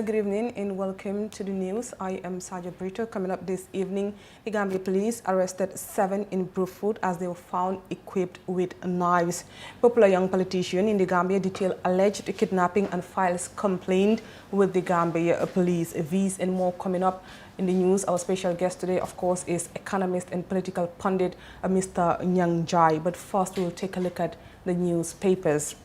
good evening and welcome to the news. I am Saja Brito. Coming up this evening, the Gambia police arrested 7 in Brufut as they were found equipped with knives. Popular young politician in the Gambia detailed alleged kidnapping and files complaint with the Gambia police. These and more coming up in the news. Our special guest today, of course, is economist and political pundit Mr. Nyang Jai. But first, we'll take a look at the newspapers.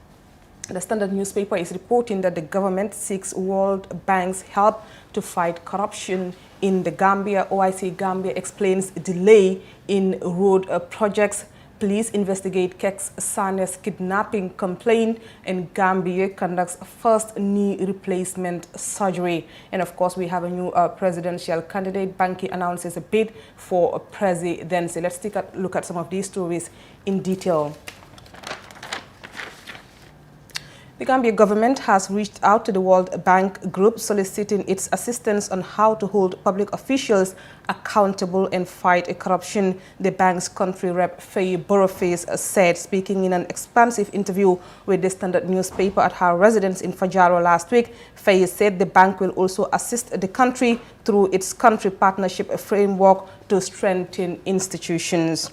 The Standard newspaper is reporting that the government seeks World Bank's help to fight corruption in the Gambia. OIC Gambia explains delay in road projects. Police investigate Keks Sane's kidnapping complaint, and Gambia conducts first knee replacement surgery. And of course, we have a new presidential candidate. Banki announces a bid for presidency. Let's take a look at some of these stories in detail. The Gambia government has reached out to the World Bank Group soliciting its assistance on how to hold public officials accountable and fight corruption, the bank's country rep Faye Boroface said, speaking in an expansive interview with the Standard newspaper at her residence in Fajaro last week. Faye said the bank will also assist the country through its country partnership framework to strengthen institutions.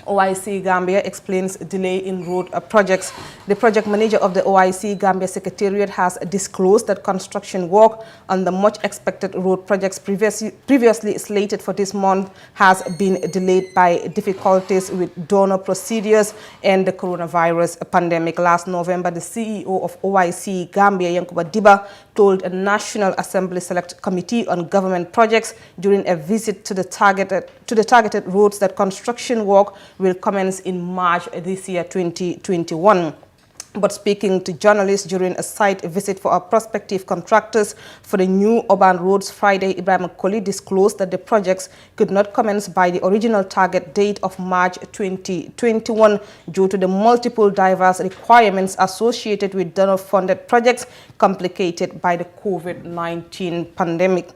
OIC Gambia explains delay in road projects. The project manager of the OIC Gambia Secretariat has disclosed that construction work on the much expected road projects previously slated for this month has been delayed by difficulties with donor procedures and the coronavirus pandemic. Last November, the CEO of OIC Gambia, Yankuba Diba, told a National Assembly Select Committee on Government Projects during a visit to the targeted roads that construction work will commence in March this year, 2021. But speaking to journalists during a site visit for our prospective contractors for the new urban roads Friday, Ibrahim Koli disclosed that the projects could not commence by the original target date of March 2021 due to the multiple diverse requirements associated with donor-funded projects complicated by the COVID-19 pandemic.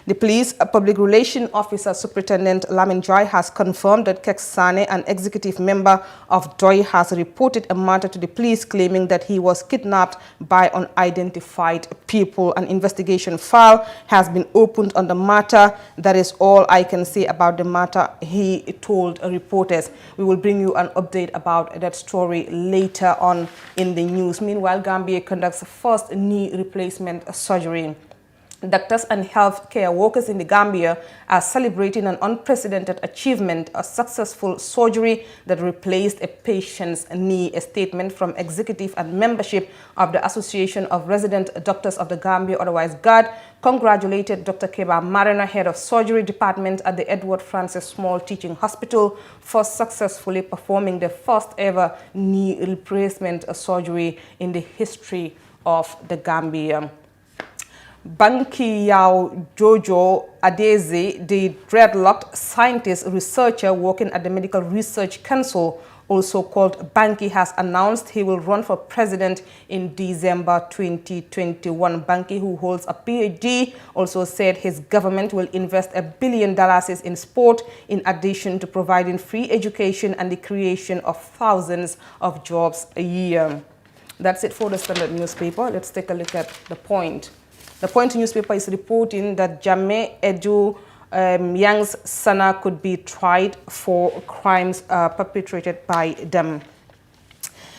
The police public relations officer, Superintendent Lamin Joy, has confirmed that Keks Sane, an executive member of DOI, has reported a matter to the police claiming that he was kidnapped by unidentified people. An investigation file has been opened on the matter. That is all I can say about the matter, he told reporters. We will bring you an update about that story later on in the news. Meanwhile, Gambia conducts first knee replacement surgery. Doctors and healthcare workers in the Gambia are celebrating an unprecedented achievement, a successful surgery that replaced a patient's knee. A statement from executive and membership of the Association of Resident Doctors of the Gambia, otherwise GAD, congratulated Dr. Keba Marina, head of surgery department at the Edward Francis Small Teaching Hospital, for successfully performing the first ever knee replacement surgery in the history of the Gambia. Banki Yao Jojo Adeze, the dreadlocked scientist researcher working at the Medical Research Council, also called Banki, has announced he will run for president in December 2021. Banki, who holds a PhD, also said his government will invest $1 billion in sport, in addition to providing free education and the creation of thousands of jobs a year. That's it for the Standard newspaper. Let's take a look at The Point. The Point newspaper is reporting that Jammeh Edu Yang's Sana could be tried for crimes perpetrated by them.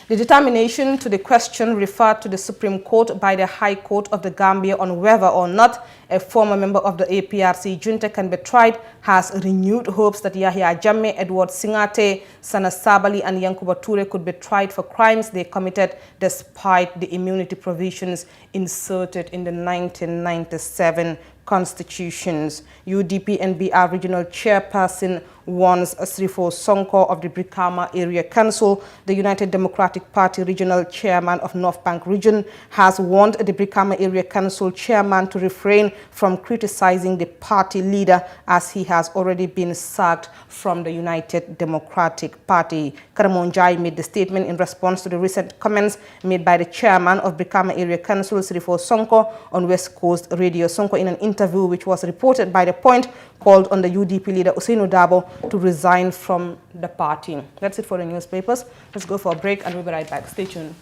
The determination to the question referred to the Supreme Court by the High Court of the Gambia on whether or not a former member of the APRC junta can be tried has renewed hopes that Yahya Jammeh, Edward Singate, Sana Sabali and Yankuba Ture could be tried for crimes they committed despite the immunity provisions inserted in the 1997 constitutions. UDP NBR regional chairperson warns Srifo Sonko of the Brikama Area Council. The United Democratic Party regional chairman of North Bank region has warned the Brikama Area Council chairman to refrain from criticizing the party leader as he has already been sacked from the United Democratic Party. Karamonjai made the statement in response to the recent comments made by the chairman of Brikama Area Council, Srifo Sonko, on West Coast Radio. Sonko, in an interview which was reported by The Point, called on the UDP leader Usainu Dabo to resign from the party. That's it for the newspapers. Let's go for a break and we'll be right back. Stay tuned.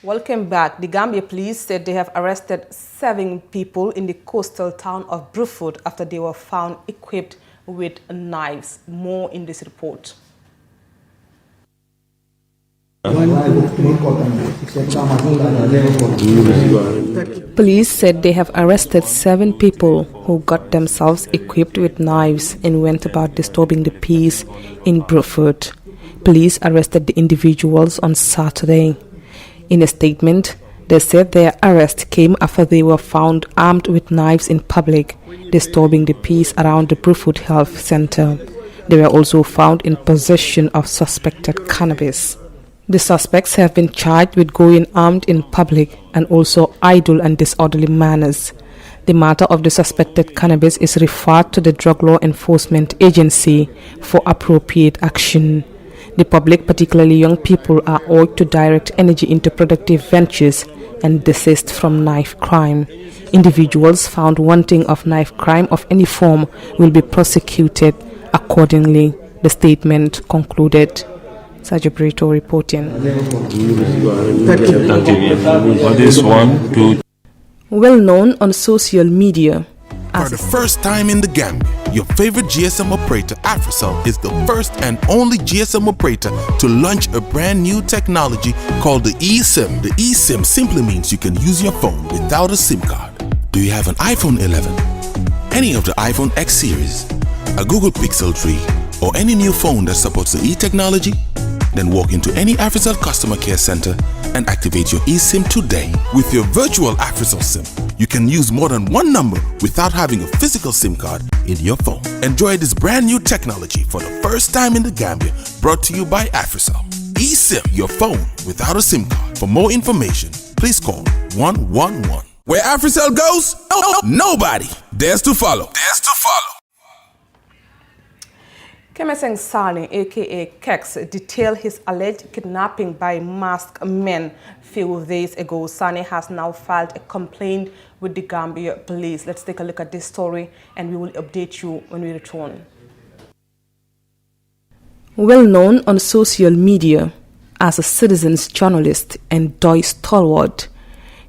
Welcome back. The Gambia police said they have arrested 7 people in the coastal town of Brufut after they were found equipped with knives. More in this report. Police said they have arrested 7 people who got themselves equipped with knives and went about disturbing the peace in Brufut. Police arrested the individuals on Saturday. In a statement, they said their arrest came after they were found armed with knives in public, disturbing the peace around the Brufut Health Center. They were also found in possession of suspected cannabis. The suspects have been charged with going armed in public and also idle and disorderly manners. The matter of the suspected cannabis is referred to the Drug Law Enforcement Agency for appropriate action. The public, particularly young people, are urged to direct energy into productive ventures and desist from knife crime. Individuals found wanting of knife crime of any form will be prosecuted accordingly, the statement concluded. Sergio Brito reporting. Well known on social media. For the first time in the Gambia, your favorite GSM operator, Africell, is the first and only GSM operator to launch a brand new technology called the eSIM. The eSIM simply means you can use your phone without a SIM card. Do you have an iPhone 11, any of the iPhone X series, a Google Pixel 3, or any new phone that supports the e-technology? Then walk into any Africell customer care center and activate your eSIM today. With your virtual Africell SIM, you can use more than one number without having a physical SIM card in your phone. Enjoy this brand new technology for the first time in the Gambia, brought to you by Africell. eSIM, your phone without a SIM card. For more information, please call 111. Where Africell goes, nobody dares to follow. Kemeseng Sani, aka Kex, detailed his alleged kidnapping by masked men few days ago. Sani has now filed a complaint with the Gambia police. Let's take a look at this story and we will update you when we return. Well known on social media as a citizens journalist and Doi stalwart,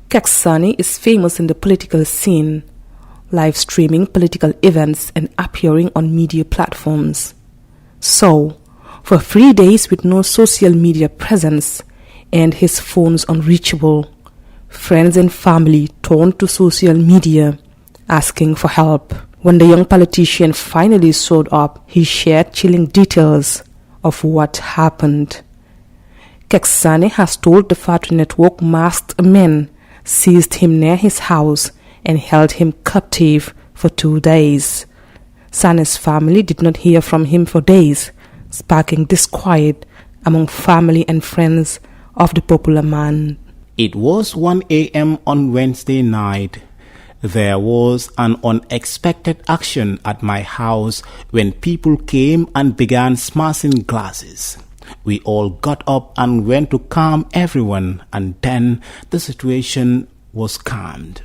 Kex Sani is famous in the political scene, live streaming political events and appearing on media platforms. So, for 3 days with no social media presence and his phones unreachable, friends and family turned to social media asking for help. When the young politician finally showed up, he shared chilling details of what happened. Kex Sani has told the Fatu Network masked men seized him near his house and held him captive for 2 days. Sani's family did not hear from him for days, sparking disquiet among family and friends of the popular man. It was 1 a.m. on Wednesday night. There was an unexpected action at my house when people came and began smashing glasses. We all got up and went to calm everyone, and then the situation was calmed.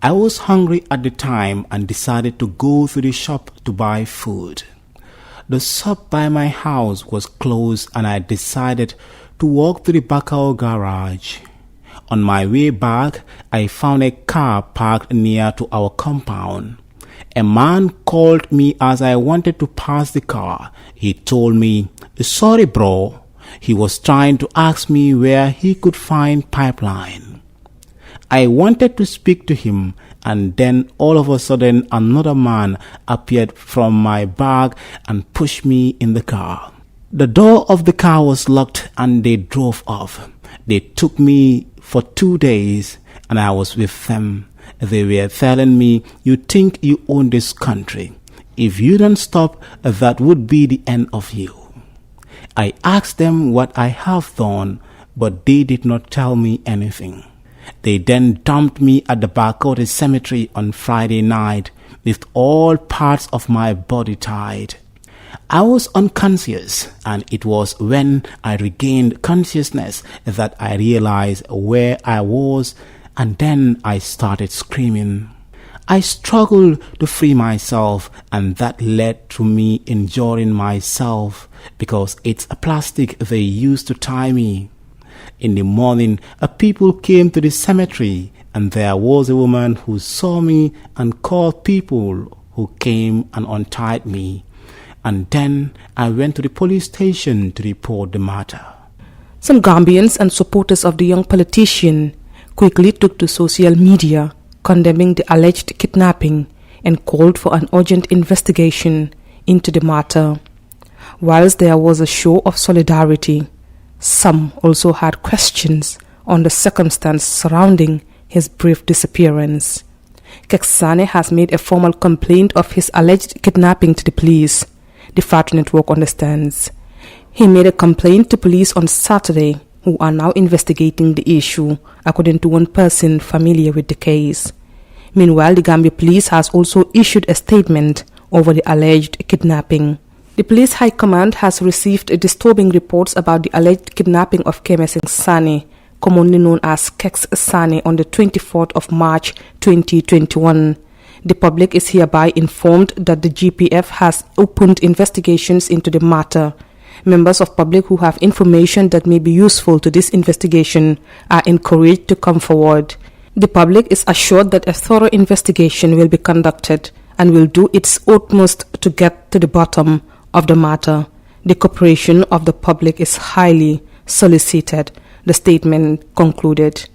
I was hungry at the time and decided to go to the shop to buy food. The shop by my house was closed and I decided to walk to the Bakau garage. On my way back, I found a car parked near to our compound. A man called me as I wanted to pass the car. He told me, "Sorry bro." He was trying to ask me where he could find pipeline. I wanted to speak to him, and then all of a sudden another man appeared from my bag and pushed me in the car. The door of the car was locked and they drove off. They took me for 2 days and I was with them. They were telling me, "You think you own this country. If you don't stop, that would be the end of you." I asked them what I have done, but they did not tell me anything. They then dumped me at the Bakau cemetery on Friday night with all parts of my body tied. I was unconscious, and it was when I regained consciousness that I realized where I was, and then I started screaming. I struggled to free myself, and that led to me injuring myself because it's a plastic they used to tie me. In the morning, a people came to the cemetery, and there was a woman who saw me and called people who came and untied me. And then I went to the police station to report the matter. Some Gambians and supporters of the young politician quickly took to social media, condemning the alleged kidnapping and called for an urgent investigation into the matter. Whilst there was a show of solidarity, some also had questions on the circumstance surrounding his brief disappearance. Keks Sanneh has made a formal complaint of his alleged kidnapping to the police, the FATU network understands. He made a complaint to police on Saturday, who are now investigating the issue, according to one person familiar with the case. Meanwhile, the Gambia police has also issued a statement over the alleged kidnapping. The police high command has received disturbing reports about the alleged kidnapping of Kemesing Sanneh, commonly known as Keks Sanneh, on the 24th of March 2021. The public is hereby informed that the GPF has opened investigations into the matter. Members of public who have information that may be useful to this investigation are encouraged to come forward. The public is assured that a thorough investigation will be conducted and will do its utmost to get to the bottom of the matter. The cooperation of the public is highly solicited, the statement concluded.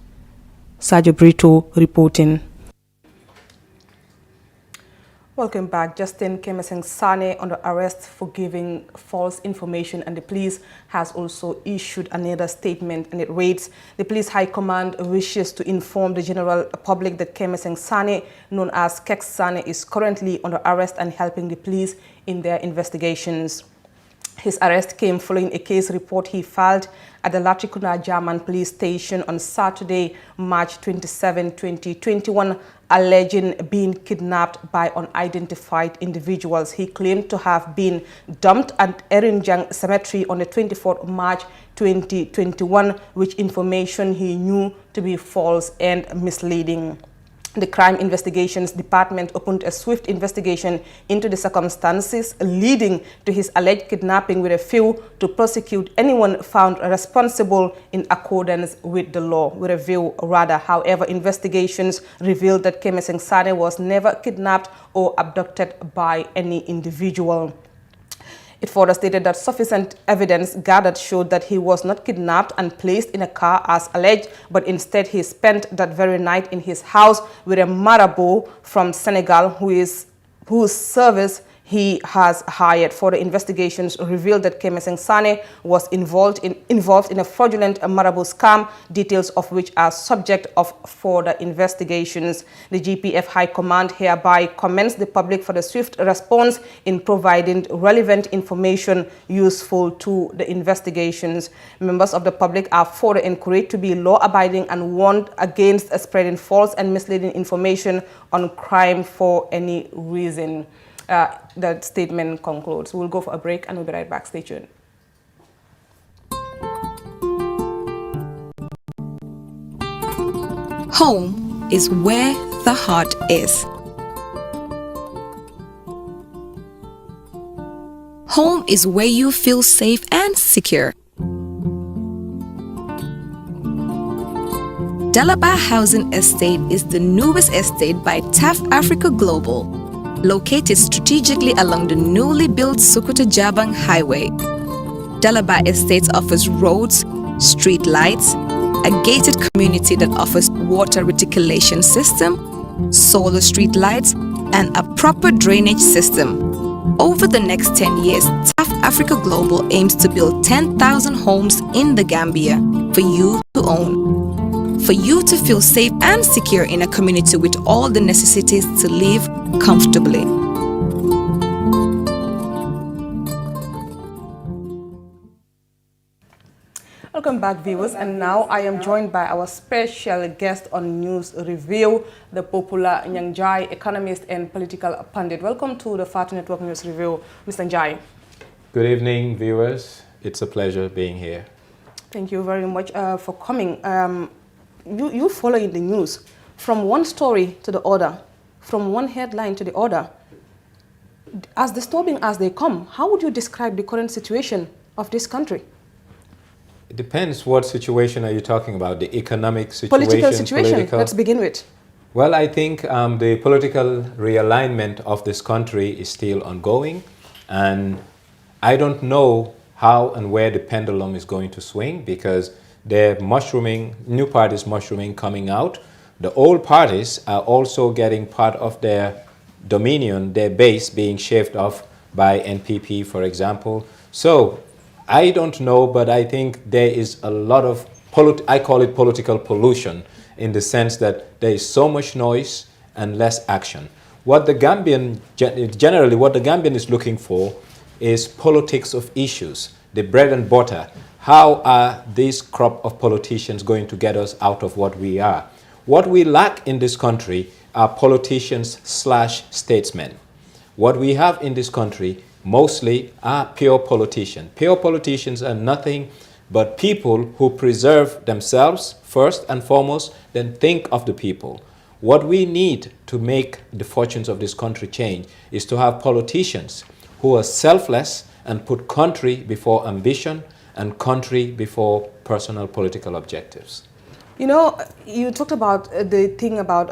Sergio Brito reporting. Welcome back. Justin Kemesing Sanneh under arrest for giving false information, and the police has also issued another statement, and it reads, the police high command wishes to inform the general public that Kemesing Sanneh, known as Keks Sanneh, is currently under arrest and helping the police in their investigations. His arrest came following a case report he filed at the Latrikuna German police station on Saturday, March 27, 2021, alleging being kidnapped by unidentified individuals. He claimed to have been dumped at Erinjang Cemetery on the 24th of March 2021, which information he knew to be false and misleading. The Crime Investigations Department opened a swift investigation into the circumstances leading to his alleged kidnapping with a view to prosecute anyone found responsible in accordance with the law. However, investigations revealed that Kemesing Sanneh was never kidnapped or abducted by any individual. It further stated that sufficient evidence gathered showed that he was not kidnapped and placed in a car as alleged, but instead he spent that very night in his house with a marabout from Senegal whose service he has hired. Further investigations revealed that Kemesing Sanneh was involved in a fraudulent marabout scam, details of which are subject of further investigations. The GPF High Command hereby commends the public for the swift response in providing relevant information useful to the investigations. Members of the public are further encouraged to be law-abiding and warned against spreading false and misleading information on crime for any reason. That statement concludes. We'll go for a break and we'll be right back. Stay tuned. Home is where the heart is. Home is where you feel safe and secure. Dalaba Housing Estate is the newest estate by TAF Africa Global, located strategically along the newly built Sokoto Jabang Highway. Dalaba Estates offers roads, street lights, a gated community that offers water reticulation system, solar street lights, and a proper drainage system. Over the next 10 years, TAF Africa Global aims to build 10,000 homes in the Gambia for you to own. For you to feel safe and secure in a community with all the necessities to live comfortably. Welcome back, viewers, and now I am joined by our special guest on News Review, the popular Nyang Jai, economist and political pundit. Welcome to the FATU Network News Review, Mr. Njai. Good evening, viewers. It's a pleasure being here. Thank you very much for coming. You follow in the news from one story to the other, from one headline to the other. As disturbing as they come, how would you describe the current situation of this country? depends what situation are you talking about. The economic situation, Political situation, let's begin with. Well, I think the political realignment of this country is still ongoing, and I don't know how and where the pendulum is going to swing, because they're mushrooming, new parties mushrooming, coming out. The old parties are also getting part of their dominion, their base being shaved off by NPP, for example. So I don't know, but I think there is a lot of, I call it political pollution, in the sense that there is so much noise and less action. What the Gambian, generally what the Gambian is looking for is politics of issues, the bread and butter. How are this crop of politicians going to get us out of what we are? What we lack in this country are politicians / statesmen. What we have in this country mostly are pure politicians. Pure politicians are nothing but people who preserve themselves first and foremost, then think of the people. What we need to make the fortunes of this country change is to have politicians who are selfless and put country before ambition and country before personal political objectives. You know, you talked about the thing about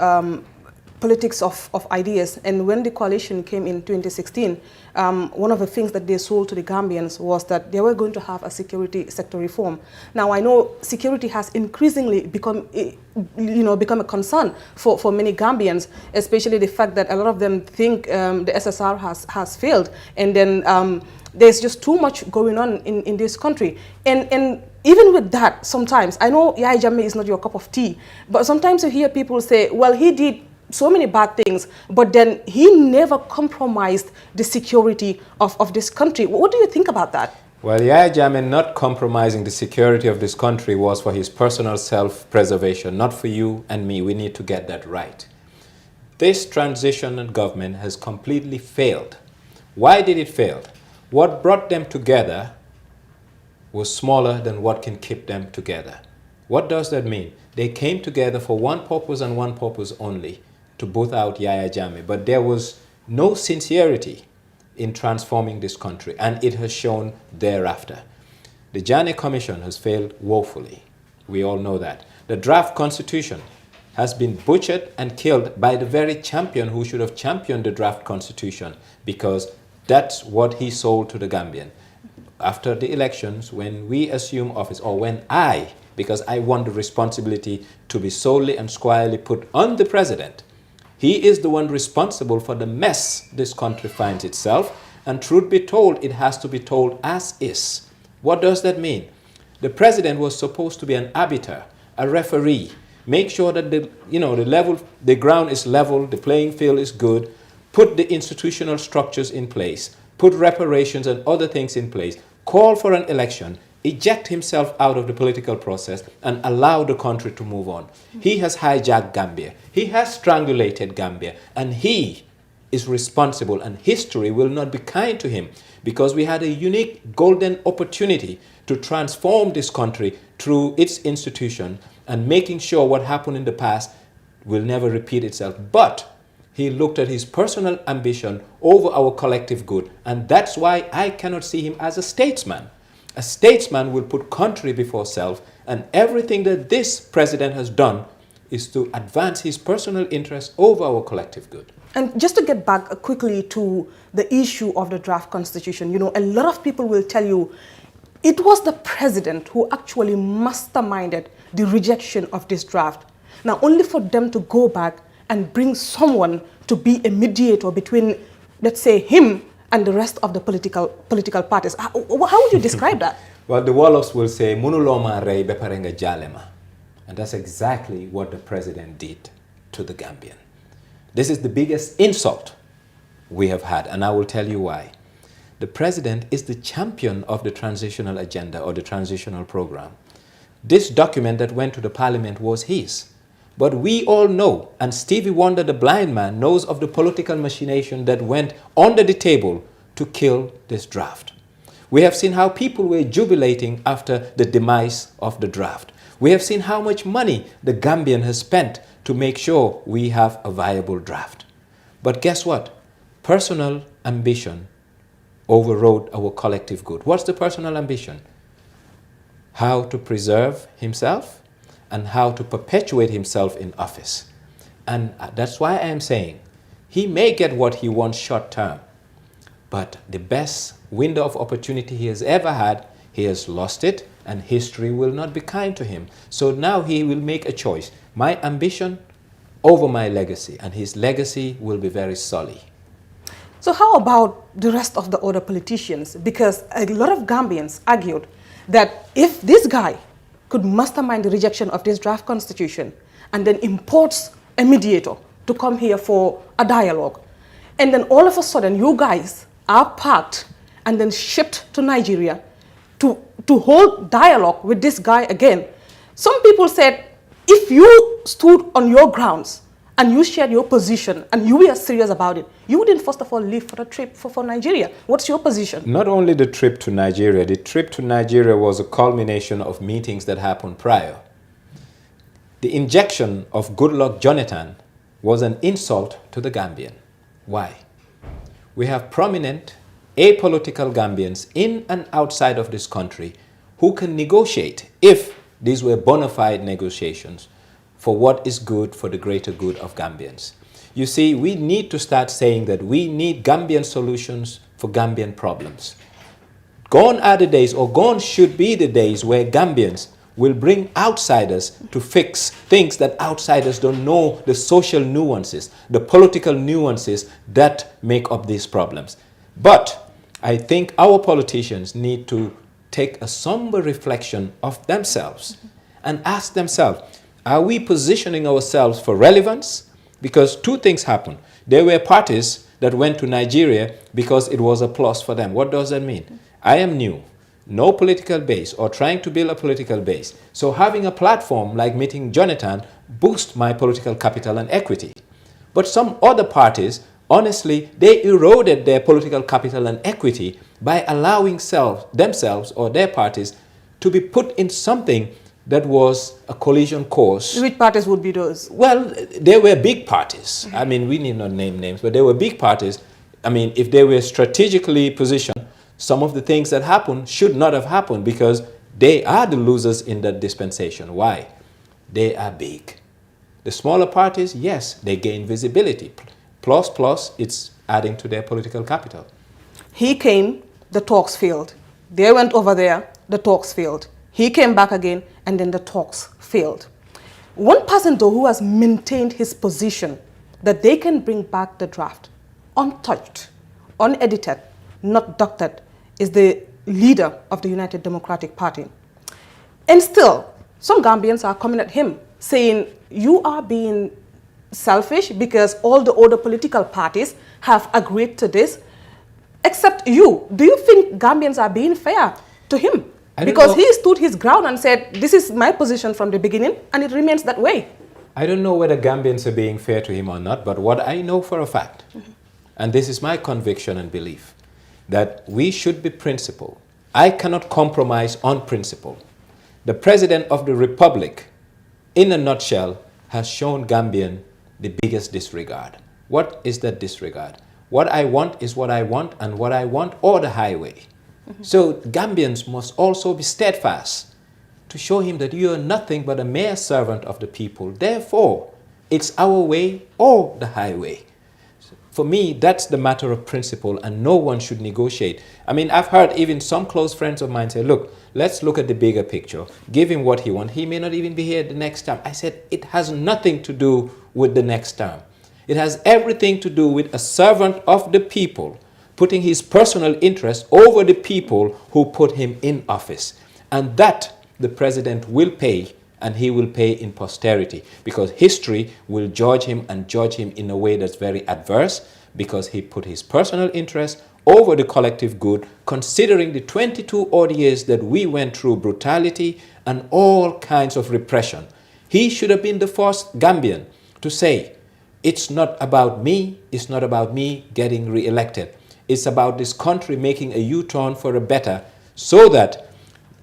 politics of ideas, and when the coalition came in 2016, one of the things that they sold to the Gambians was that they were going to have a security sector reform. Now, I know security has increasingly become a concern for many Gambians, especially the fact that a lot of them think the SSR has failed, and then there's just too much going on in this country. And even with that, sometimes, I know Yahya Jammeh is not your cup of tea, but sometimes you hear people say, well, he did so many bad things, but then he never compromised the security of this country. What do you think about that? Well, Yahya Jammeh not compromising the security of this country was for his personal self-preservation, not for you and me. We need to get that right. This transitional government has completely failed. Why did it fail? What brought them together was smaller than what can keep them together. What does that mean? They came together for one purpose and one purpose only, to boot out Yahya Jammeh. But there was no sincerity in transforming this country, and it has shown thereafter. The Janneh Commission has failed woefully. We all know that. The draft constitution has been butchered and killed by the very champion who should have championed the draft constitution, because that's what he sold to the Gambian. After the elections, when we assume office, or when because I want the responsibility to be solely and squarely put on the president, he is the one responsible for the mess this country finds itself, and truth be told, it has to be told as is. What does that mean? The president was supposed to be an arbiter, a referee, make sure that the ground is level, the playing field is good, put the institutional structures in place, put reparations and other things in place, call for an election, eject himself out of the political process, and allow the country to move on. He has hijacked Gambia. He has strangulated Gambia, and he is responsible, and history will not be kind to him, because we had a unique golden opportunity to transform this country through its institution and making sure what happened in the past will never repeat itself. But he looked at his personal ambition over our collective good, and that's why I cannot see him as a statesman. A statesman will put country before self, and everything that this president has done is to advance his personal interest over our collective good. And just to get back quickly to the issue of the draft constitution, a lot of people will tell you it was the president who actually masterminded the rejection of this draft. Now, only for them to go back and bring someone to be a mediator between, let's say, him and the rest of the political parties. How would you describe that? Well, the Wolofs will say, "Munuloma rey beparenga jalema," and that's exactly what the president did to the Gambian. This is the biggest insult we have had, and I will tell you why. The president is the champion of the transitional agenda or the transitional program. This document that went to the parliament was his. But we all know, and Stevie Wonder the blind man knows of the political machination that went under the table to kill this draft. We have seen how people were jubilating after the demise of the draft. We have seen how much money the Gambian has spent to make sure we have a viable draft. But guess what? Personal ambition overrode our collective good. What's the personal ambition? how to preserve himself and how to perpetuate himself in office. And that's why I am saying he may get what he wants short term, but the best window of opportunity he has ever had, he has lost it, and history will not be kind to him. So now he will make a choice. My ambition over my legacy, and his legacy will be very sully. So how about the rest of the other politicians? Because a lot of Gambians argued that if this guy could mastermind the rejection of this draft constitution and then imports a mediator to come here for a dialogue, and then all of a sudden you guys are packed and then shipped to Nigeria to hold dialogue with this guy again. Some people said, if you stood on your grounds and you shared your position and you were serious about it, you wouldn't first of all leave for a trip for Nigeria. What's your position? Not only the trip to Nigeria, the trip to Nigeria was a culmination of meetings that happened prior. The injection of Goodluck Jonathan was an insult to the Gambian. Why? We have prominent apolitical Gambians in and outside of this country who can negotiate if these were bona fide negotiations for what is good for the greater good of Gambians. You see, we need to start saying that we need Gambian solutions for Gambian problems. Gone are the days, or gone should be the days, where Gambians will bring outsiders to fix things that outsiders don't know, the social nuances, the political nuances that make up these problems. But I think our politicians need to take a somber reflection of themselves and ask themselves, are we positioning ourselves for relevance? Because two things happen. There were parties that went to Nigeria because it was a plus for them. What does that mean? I am new, no political base, or trying to build a political base. So having a platform like meeting Jonathan boosts my political capital and equity. But some other parties, honestly, they eroded their political capital and equity by allowing themselves or their parties to be put in something that was a collision course. Which parties would be those? Well, there were big parties. I mean, we need not name names, but there were big parties. I mean, if they were strategically positioned, some of the things that happened should not have happened because they are the losers in that dispensation. Why? They are big. The smaller parties, yes, they gain visibility. Plus, it's adding to their political capital. He came, the talks failed. They went over there, the talks failed. He came back again, and then the talks failed. One person, though, who has maintained his position that they can bring back the draft untouched, unedited, not doctored, is the leader of the United Democratic Party. And still, some Gambians are coming at him, saying, you are being selfish because all the other political parties have agreed to this, except you. Do you think Gambians are being fair to him? Because he stood his ground and said, this is my position from the beginning, and it remains that way. I don't know whether Gambians are being fair to him or not, but what I know for a fact, and this is my conviction and belief, that we should be principled. I cannot compromise on principle. The President of the Republic, in a nutshell, has shown Gambian the biggest disregard. What is that disregard? What I want is what I want, and what I want or the highway. So Gambians must also be steadfast to show him that you are nothing but a mere servant of the people. Therefore, it's our way or the highway. For me, that's the matter of principle, and no one should negotiate. I mean, I've heard even some close friends of mine say, look, let's look at the bigger picture. Give him what he wants. He may not even be here the next time. I said, it has nothing to do with the next term. It has everything to do with a servant of the people putting his personal interest over the people who put him in office. And that the president will pay, and he will pay in posterity, because history will judge him and judge him in a way that's very adverse, because he put his personal interest over the collective good, considering the 22 odd years that we went through brutality and all kinds of repression. He should have been the first Gambian to say, it's not about me, it's not about me getting re-elected. It's about this country making a U-turn for a better, so that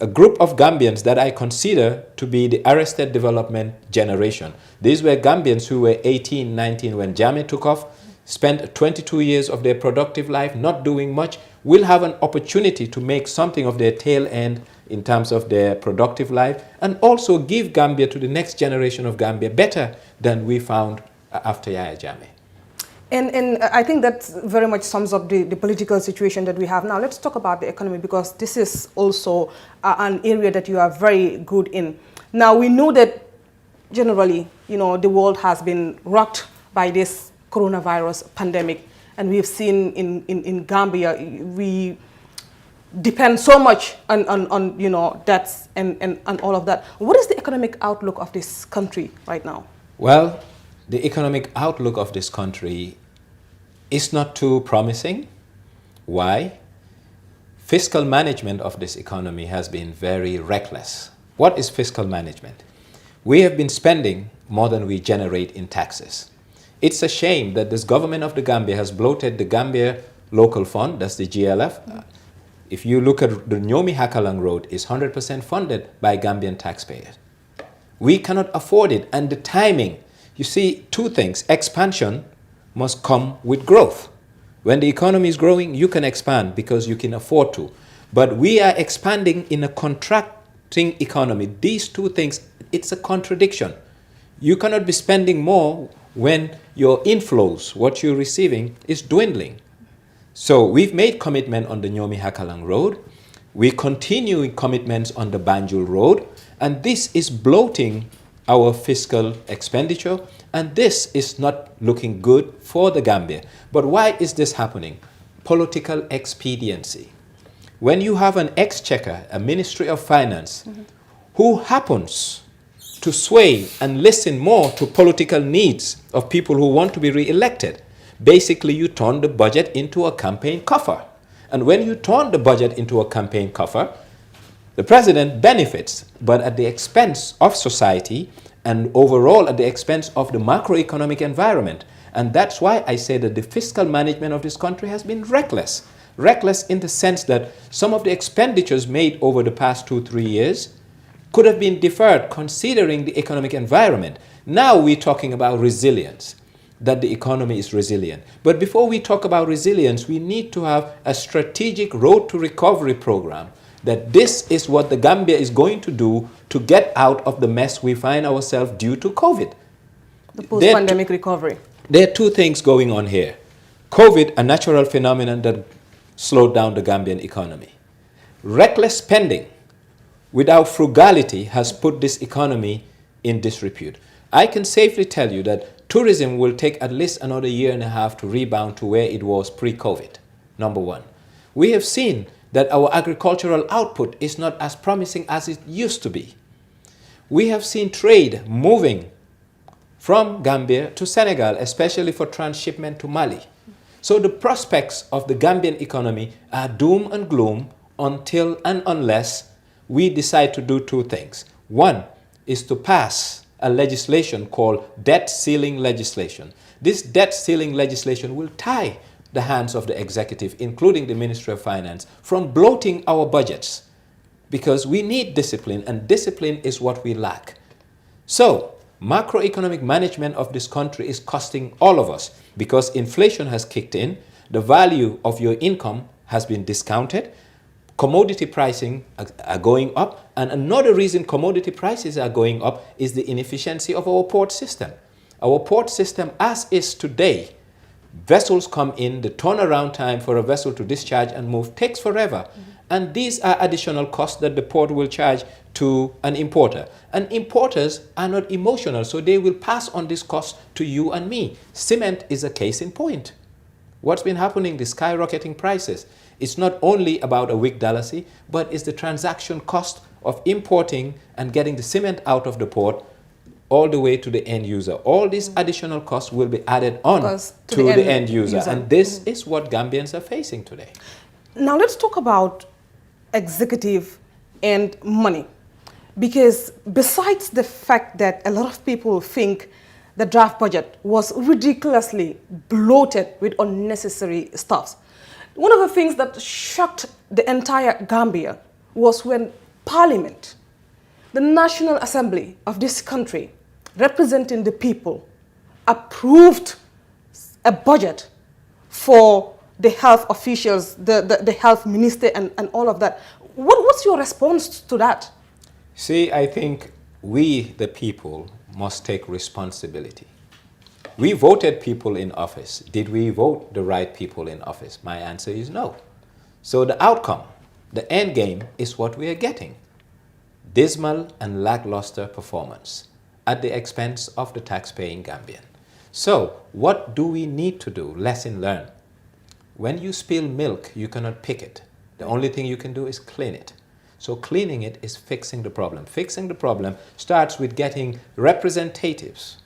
a group of Gambians that I consider to be the arrested development generation. These were Gambians who were 18, 19 when Jammeh took off, spent 22 years of their productive life not doing much, will have an opportunity to make something of their tail end in terms of their productive life, and also give Gambia to the next generation of Gambia better than we found after Yaya Jammeh. And I think that very much sums up the political situation that we have now. Let's talk about the economy, because this is also an area that you are very good in. Now, we know that generally, the world has been rocked by this coronavirus pandemic. And we've seen in Gambia, we depend so much on debts and all of that. What is the economic outlook of this country right now? Well, the economic outlook of this country is not too promising. Why? Fiscal management of this economy has been very reckless. What is fiscal management? We have been spending more than we generate in taxes. It's a shame that this government of the Gambia has bloated the Gambia Local Fund, that's the GLF. If you look at the Nyomi Hakalang Road, it's 100% funded by Gambian taxpayers. We cannot afford it, and the timing. You see, two things. Expansion must come with growth. When the economy is growing, you can expand because you can afford to. But we are expanding in a contracting economy. These two things, it's a contradiction. You cannot be spending more when your inflows, what you're receiving, is dwindling. So we've made commitment on the Nyomi Hakalang Road. We continue commitments on the Banjul Road. And this is bloating our fiscal expenditure. And this is not looking good for the Gambia. But why is this happening? Political expediency. When you have an exchequer, a Ministry of Finance, who happens to sway and listen more to political needs of people who want to be re-elected, basically you turn the budget into a campaign coffer. And when you turn the budget into a campaign coffer, the president benefits, but at the expense of society and overall at the expense of the macroeconomic environment. And that's why I say that the fiscal management of this country has been reckless. Reckless in the sense that some of the expenditures made over the past 2-3 years could have been deferred considering the economic environment. Now we're talking about resilience, that the economy is resilient. But before we talk about resilience, we need to have a strategic road to recovery program, that this is what the Gambia is going to do to get out of the mess we find ourselves due to COVID. The post-pandemic recovery. There are two things going on here. COVID, a natural phenomenon that slowed down the Gambian economy. Reckless spending without frugality has put this economy in disrepute. I can safely tell you that tourism will take at least another 1.5 years to rebound to where it was pre-COVID, number one. We have seen that our agricultural output is not as promising as it used to be. We have seen trade moving from Gambia to Senegal, especially for transshipment to Mali. So the prospects of the Gambian economy are doom and gloom until and unless we decide to do two things. One is to pass a legislation called debt ceiling legislation. This debt ceiling legislation will tie the hands of the executive, including the Ministry of Finance, from bloating our budgets, because we need discipline, and discipline is what we lack. So macroeconomic management of this country is costing all of us, because inflation has kicked in, the value of your income has been discounted, commodity pricing are going up, and another reason commodity prices are going up is the inefficiency of our port system. Our port system, as is today, vessels come in, the turnaround time for a vessel to discharge and move takes forever. And these are additional costs that the port will charge to an importer. And importers are not emotional, so they will pass on this cost to you and me. Cement is a case in point. What's been happening, the skyrocketing prices, it's not only about a weak dalasi, but it's the transaction cost of importing and getting the cement out of the port all the way to the end user. All these additional costs will be added on to the end user. And this is what Gambians are facing today. Now let's talk about executive and money. Because besides the fact that a lot of people think the draft budget was ridiculously bloated with unnecessary stuff, one of the things that shocked the entire Gambia was when Parliament, the National Assembly of this country, representing the people, approved a budget for the health officials, the health minister and all of that. What's your response to that? See, I think we, the people, must take responsibility. We voted people in office. Did we vote the right people in office? My answer is no. So the outcome, the end game, is what we are getting. Dismal and lackluster performance at the expense of the tax-paying Gambian. So what do we need to do? Lesson learned. When you spill milk, you cannot pick it. The only thing you can do is clean it. So cleaning it is fixing the problem. Fixing the problem starts with getting representatives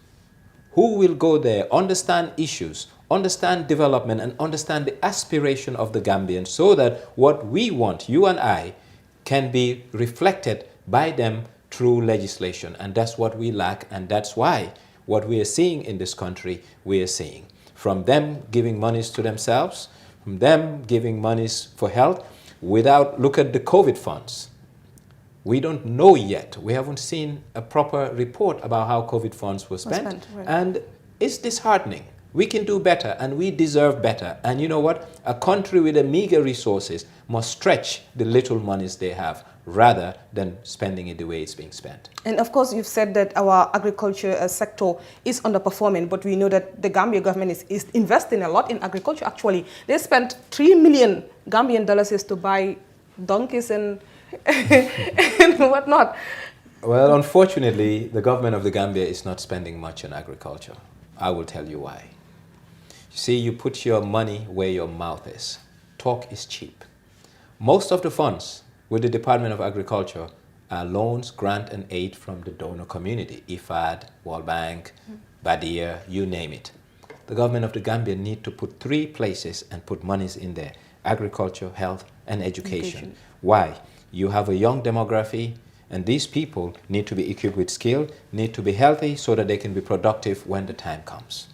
who will go there, understand issues, understand development, and understand the aspiration of the Gambians so that what we want, you and I, can be reflected by them through legislation. And that's what we lack, and that's why what we are seeing in this country, we are seeing. From them giving monies to themselves, from them giving monies for health, look at the COVID funds. We don't know yet. We haven't seen a proper report about how COVID funds were spent. Right. And it's disheartening. We can do better, and we deserve better. And you know what? A country with a meager resources must stretch the little monies they have rather than spending it the way it's being spent. And of course, you've said that our agriculture sector is underperforming, but we know that the Gambia government is investing a lot in agriculture. Actually, they spent 3 million Gambian dollars to buy donkeys and and whatnot. Well, unfortunately, the government of the Gambia is not spending much on agriculture. I will tell you why. You see, you put your money where your mouth is. Talk is cheap. Most of the funds with the Department of Agriculture are loans, grant, and aid from the donor community, IFAD, World Bank, Badia, you name it. The government of the Gambia need to put 3 places and put monies in there: agriculture, health, and education. Why? You have a young demography, and these people need to be equipped with skill, need to be healthy so that they can be productive when the time comes.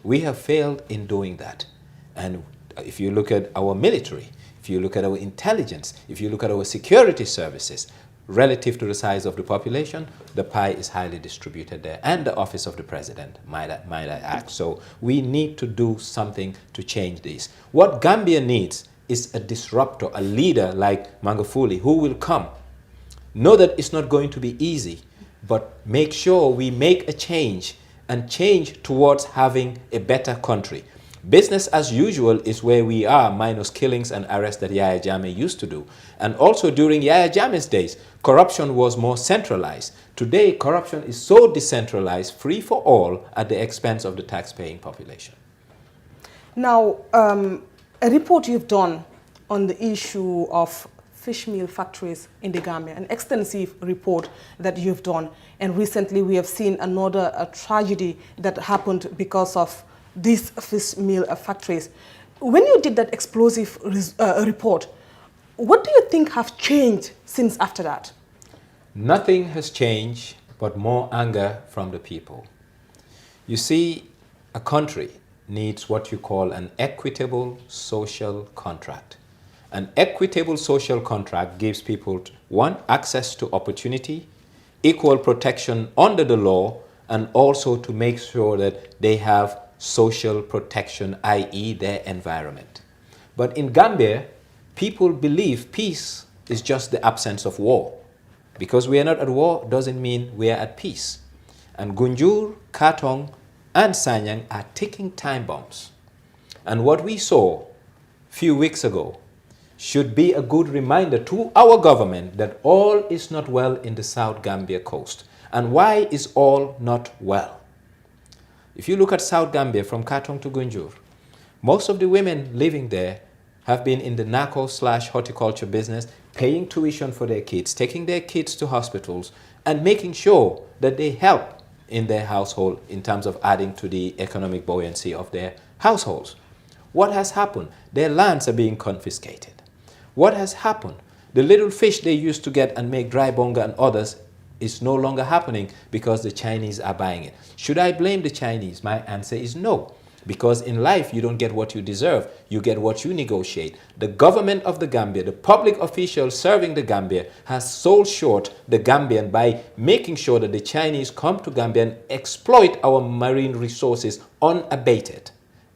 We have failed in doing that. And if you look at our military, if you look at our intelligence, if you look at our security services, relative to the size of the population, the pie is highly distributed there. And the office of the president, might I add. So we need to do something to change this. What Gambia needs is a disruptor, a leader like Magufuli, who will come. Know that it's not going to be easy, but make sure we make a change and change towards having a better country. Business as usual is where we are, minus killings and arrests that Yahya Jammeh used to do. And also during Yahya Jammeh's days, corruption was more centralized. Today, corruption is so decentralized, free for all, at the expense of the tax-paying population. Now, a report you've done on the issue of fish meal factories in the Gambia, an extensive report that you've done. And recently we have seen another tragedy that happened because of these fish meal factories. When you did that explosive report, what do you think have changed since after that? Nothing has changed but more anger from the people. You see, a country needs what you call an equitable social contract. An equitable social contract gives people, 1, access to opportunity, equal protection under the law, and also to make sure that they have social protection, i.e. their environment. But in Gambia, people believe peace is just the absence of war. Because we are not at war doesn't mean we are at peace. And Gunjur, Katong, and Sanyang are ticking time bombs. And what we saw a few weeks ago should be a good reminder to our government that all is not well in the South Gambia coast. And why is all not well? If you look at South Gambia from Katong to Gunjur, most of the women living there have been in the narco/horticulture business, paying tuition for their kids, taking their kids to hospitals, and making sure that they help in their household in terms of adding to the economic buoyancy of their households. What has happened? Their lands are being confiscated. What has happened? The little fish they used to get and make dry bonga and others is no longer happening because the Chinese are buying it. Should I blame the Chinese? My answer is no. Because in life, you don't get what you deserve. You get what you negotiate. The government of the Gambia, the public officials serving the Gambia, has sold short the Gambian by making sure that the Chinese come to Gambia and exploit our marine resources unabated.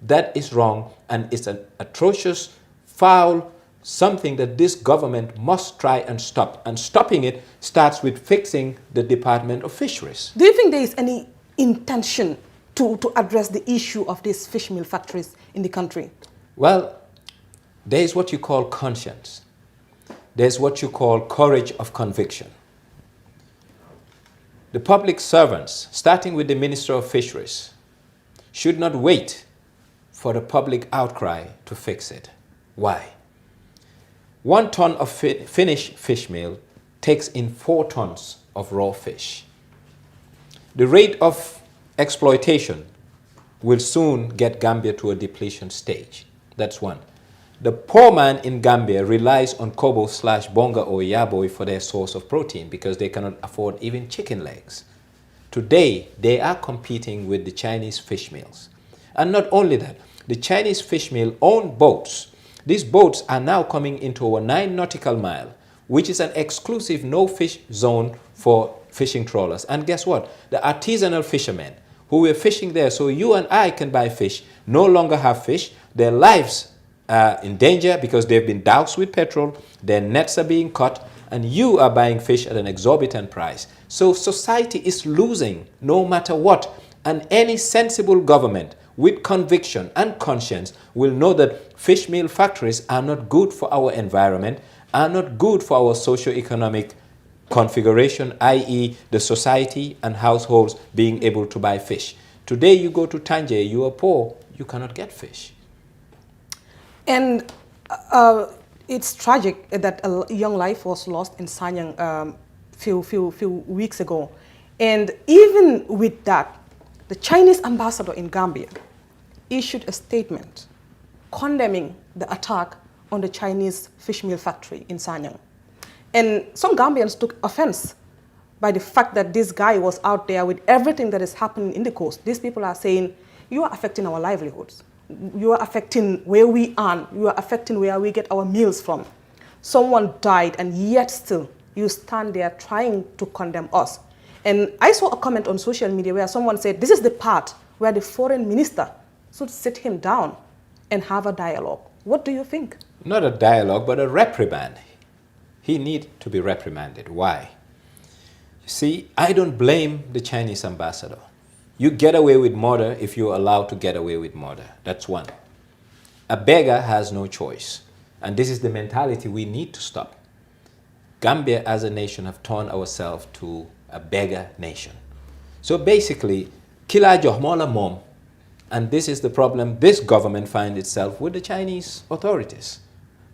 That is wrong, and it's an atrocious, foul, something that this government must try and stop. And stopping it starts with fixing the Department of Fisheries. Do you think there is any intention to address the issue of these fish meal factories in the country? Well, there is what you call conscience. There's what you call courage of conviction. The public servants, starting with the Minister of Fisheries, should not wait for the public outcry to fix it. Why? 1 ton of finished fish meal takes in 4 tons of raw fish. The rate of exploitation will soon get Gambia to a depletion stage. That's one. The poor man in Gambia relies on kobo/bonga or yaboy for their source of protein because they cannot afford even chicken legs. Today, they are competing with the Chinese fish meals. And not only that, the Chinese fish meal own boats. These boats are now coming into our 9 nautical mile, which is an exclusive no-fish zone for fishing trawlers. And guess what? The artisanal fishermen who were fishing there so you and I can buy fish no longer have fish. Their lives are in danger because they've been doused with petrol, their nets are being cut, and you are buying fish at an exorbitant price. So society is losing no matter what. And any sensible government with conviction and conscience will know that fish meal factories are not good for our environment, are not good for our socio-economic configuration, i.e. the society and households being able to buy fish. Today you go to Tanje, you are poor, you cannot get fish. And it's tragic that a young life was lost in Sanyang few weeks ago. And even with that, the Chinese ambassador in Gambia issued a statement condemning the attack on the Chinese fish meal factory in Sanyang. And some Gambians took offense by the fact that this guy was out there with everything that is happening in the coast. These people are saying, you are affecting our livelihoods. You are affecting where we earn. You are affecting where we get our meals from. Someone died, and yet still you stand there trying to condemn us. And I saw a comment on social media where someone said, this is the part where the foreign minister should sit him down and have a dialogue. What do you think? Not a dialogue, but a reprimand. He needs to be reprimanded. Why? You see, I don't blame the Chinese ambassador. You get away with murder if you're allowed to get away with murder. That's one. A beggar has no choice. And this is the mentality we need to stop. Gambia as a nation have turned ourselves to a beggar nation. So basically, kila joh mola mom. And this is the problem this government finds itself with the Chinese authorities.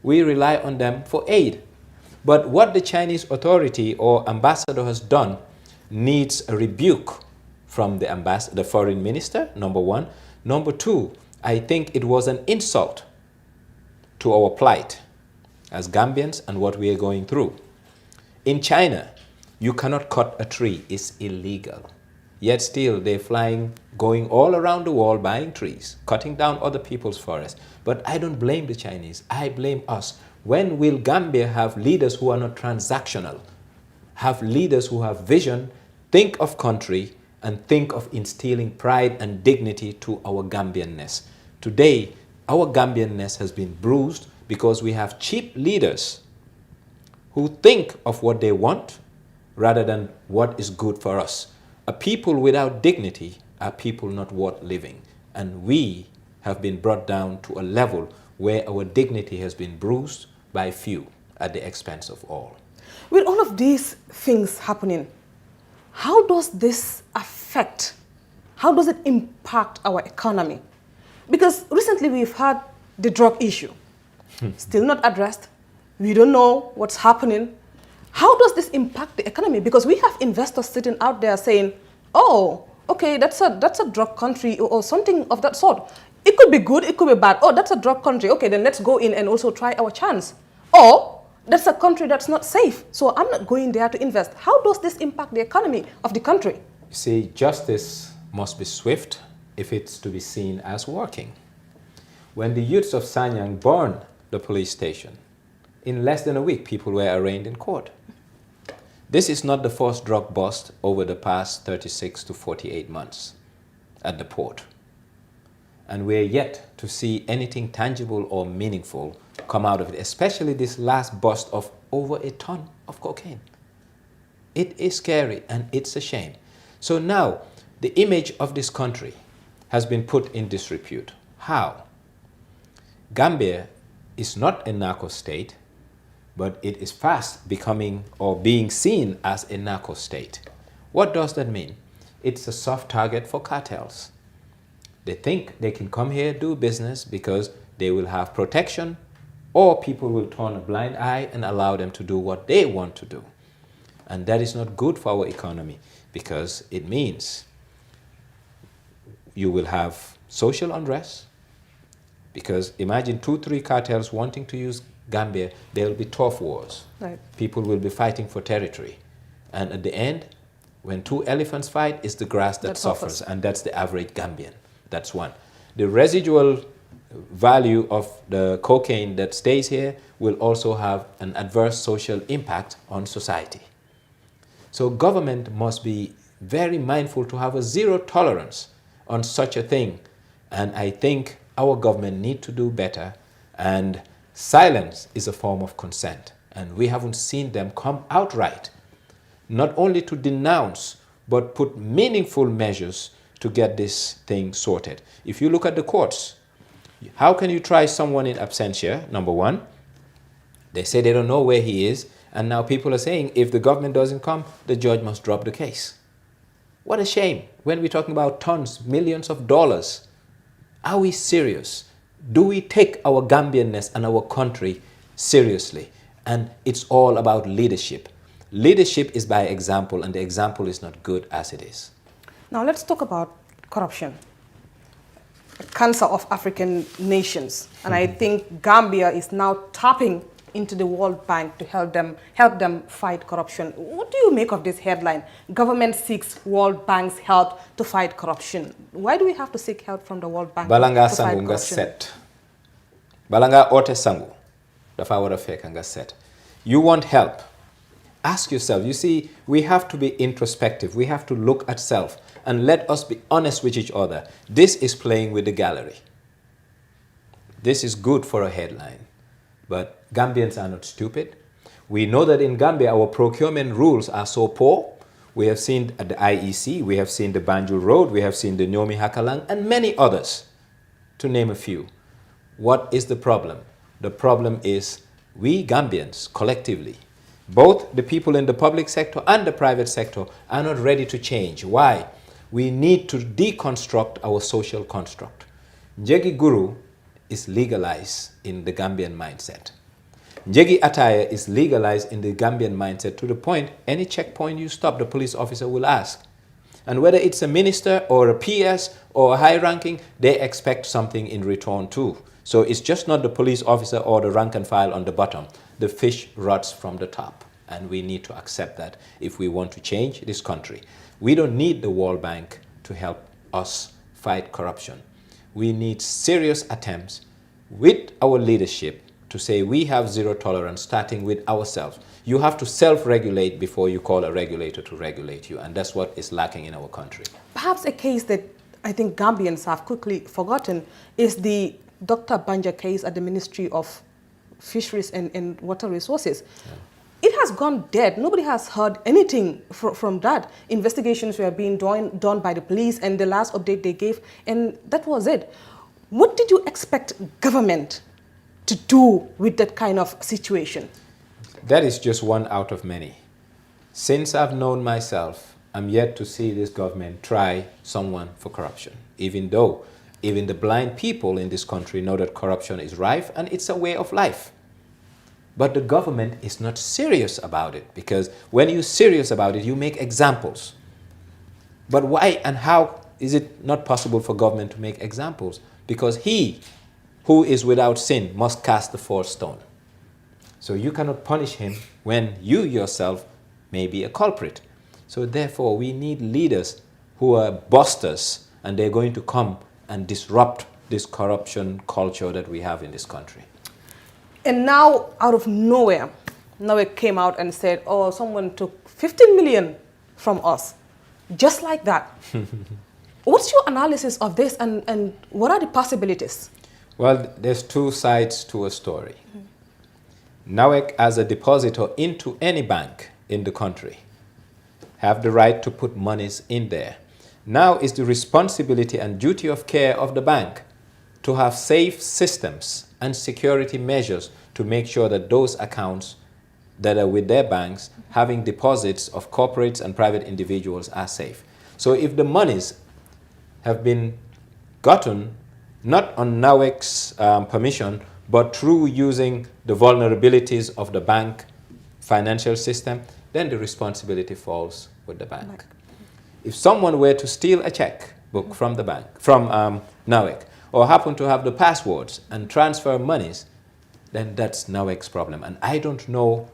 We rely on them for aid. But what the Chinese authority or ambassador has done needs a rebuke from the foreign minister, number one. Number two, I think it was an insult to our plight as Gambians and what we are going through. In China, you cannot cut a tree, it's illegal. Yet still they're flying, going all around the world buying trees, cutting down other people's forests. But I don't blame the Chinese, I blame us. When will Gambia have leaders who are not transactional, have leaders who have vision, think of country, and think of instilling pride and dignity to our Gambianness? Today, our Gambianness has been bruised because we have cheap leaders who think of what they want rather than what is good for us. A people without dignity are people not worth living. And we have been brought down to a level where our dignity has been bruised by few at the expense of all. With all of these things happening, how does this affect, how does it impact our economy? Because recently we've had the drug issue, still not addressed. We don't know what's happening. How does this impact the economy? Because we have investors sitting out there saying, oh, okay, that's a drug country or something of that sort. It could be good, it could be bad. Oh, that's a drug country. Okay, then let's go in and also try our chance. Or that's a country that's not safe, so I'm not going there to invest. How does this impact the economy of the country? You see, justice must be swift if it's to be seen as working. When the youths of Sanyang burned the police station, in less than a week, people were arraigned in court. This is not the first drug bust over the past 36 to 48 months at the port. And we're yet to see anything tangible or meaningful come out of it, especially this last bust of over a ton of cocaine. It is scary and it's a shame. So now the image of this country has been put in disrepute. How? Gambia is not a narco state, but it is fast becoming or being seen as a narco state. What does that mean? It's a soft target for cartels. They think they can come here, do business because they will have protection, or people will turn a blind eye and allow them to do what they want to do. And that is not good for our economy because it means you will have social unrest. Because imagine 2-3 cartels wanting to use Gambia, there will be tough wars. Right. People will be fighting for territory. And at the end, when 2 elephants fight, it's the grass that suffers. And that's the average Gambian. That's one. The residual value of the cocaine that stays here will also have an adverse social impact on society. So government must be very mindful to have a zero tolerance on such a thing. And I think our government need to do better. And silence is a form of consent. And we haven't seen them come outright, not only to denounce, but put meaningful measures to get this thing sorted. If you look at the courts, how can you try someone in absentia? Number one, they say they don't know where he is, and now people are saying if the government doesn't come, the judge must drop the case. What a shame when we're talking about tons, millions of dollars. Are we serious? Do we take our Gambianness and our country seriously? And it's all about leadership. Leadership is by example, and the example is not good as it is. Now let's talk about corruption, a cancer of African nations. And I think Gambia is now tapping into the World Bank to help them fight corruption. What do you make of this headline? Government seeks World Bank's help to fight corruption. Why do we have to seek help from the World Bank Balanga to fight sangu nga corruption? set. Balanga ote sangu. Dafa wara feka nga set. You want help. Ask yourself. You see, we have to be introspective. We have to look at self. And let us be honest with each other. This is playing with the gallery. This is good for a headline. But Gambians are not stupid. We know that in Gambia, our procurement rules are so poor. We have seen at the IEC, we have seen the Banjul Road, we have seen the Nyomi Hakalang, and many others, to name a few. What is the problem? The problem is we Gambians, collectively, both the people in the public sector and the private sector, are not ready to change. Why? We need to deconstruct our social construct. Njegi Guru is legalized in the Gambian mindset. Njegi attire is legalized in the Gambian mindset to the point any checkpoint you stop, the police officer will ask. And whether it's a minister or a PS or a high ranking, they expect something in return too. So it's just not the police officer or the rank and file on the bottom. The fish rots from the top. And we need to accept that if we want to change this country. We don't need the World Bank to help us fight corruption. We need serious attempts with our leadership to say we have zero tolerance, starting with ourselves. You have to self-regulate before you call a regulator to regulate you, and that's what is lacking in our country. Perhaps a case that I think Gambians have quickly forgotten is the Dr. Banja case at the Ministry of Fisheries and Water Resources. Yeah. It has gone dead. Nobody has heard anything from that. Investigations were being done by the police, and the last update they gave, and that was it. What did you expect government to do with that kind of situation? That is just one out of many. Since I've known myself, I'm yet to see this government try someone for corruption, even though even the blind people in this country know that corruption is rife and it's a way of life. But the government is not serious about it, because when you're serious about it, you make examples. But why and how is it not possible for government to make examples? Because he who is without sin must cast the first stone. So you cannot punish him when you yourself may be a culprit. So therefore, we need leaders who are busters, and they're going to come and disrupt this corruption culture that we have in this country. And now, out of nowhere, it came out and said, oh, someone took 15 million from us. Just like that. What's your analysis of this, and what are the possibilities? Well, there's two sides to a story. NAWEC, as a depositor into any bank in the country, have the right to put monies in there. Now is the responsibility and duty of care of the bank to have safe systems and security measures to make sure that those accounts that are with their banks having deposits of corporates and private individuals are safe. So if the monies have been gotten not on NAWEC's permission, but through using the vulnerabilities of the bank financial system, then the responsibility falls with the bank. If someone were to steal a checkbook from the bank, from NAWEC, or happen to have the passwords and transfer monies, then that's NAWEC's problem. And I don't know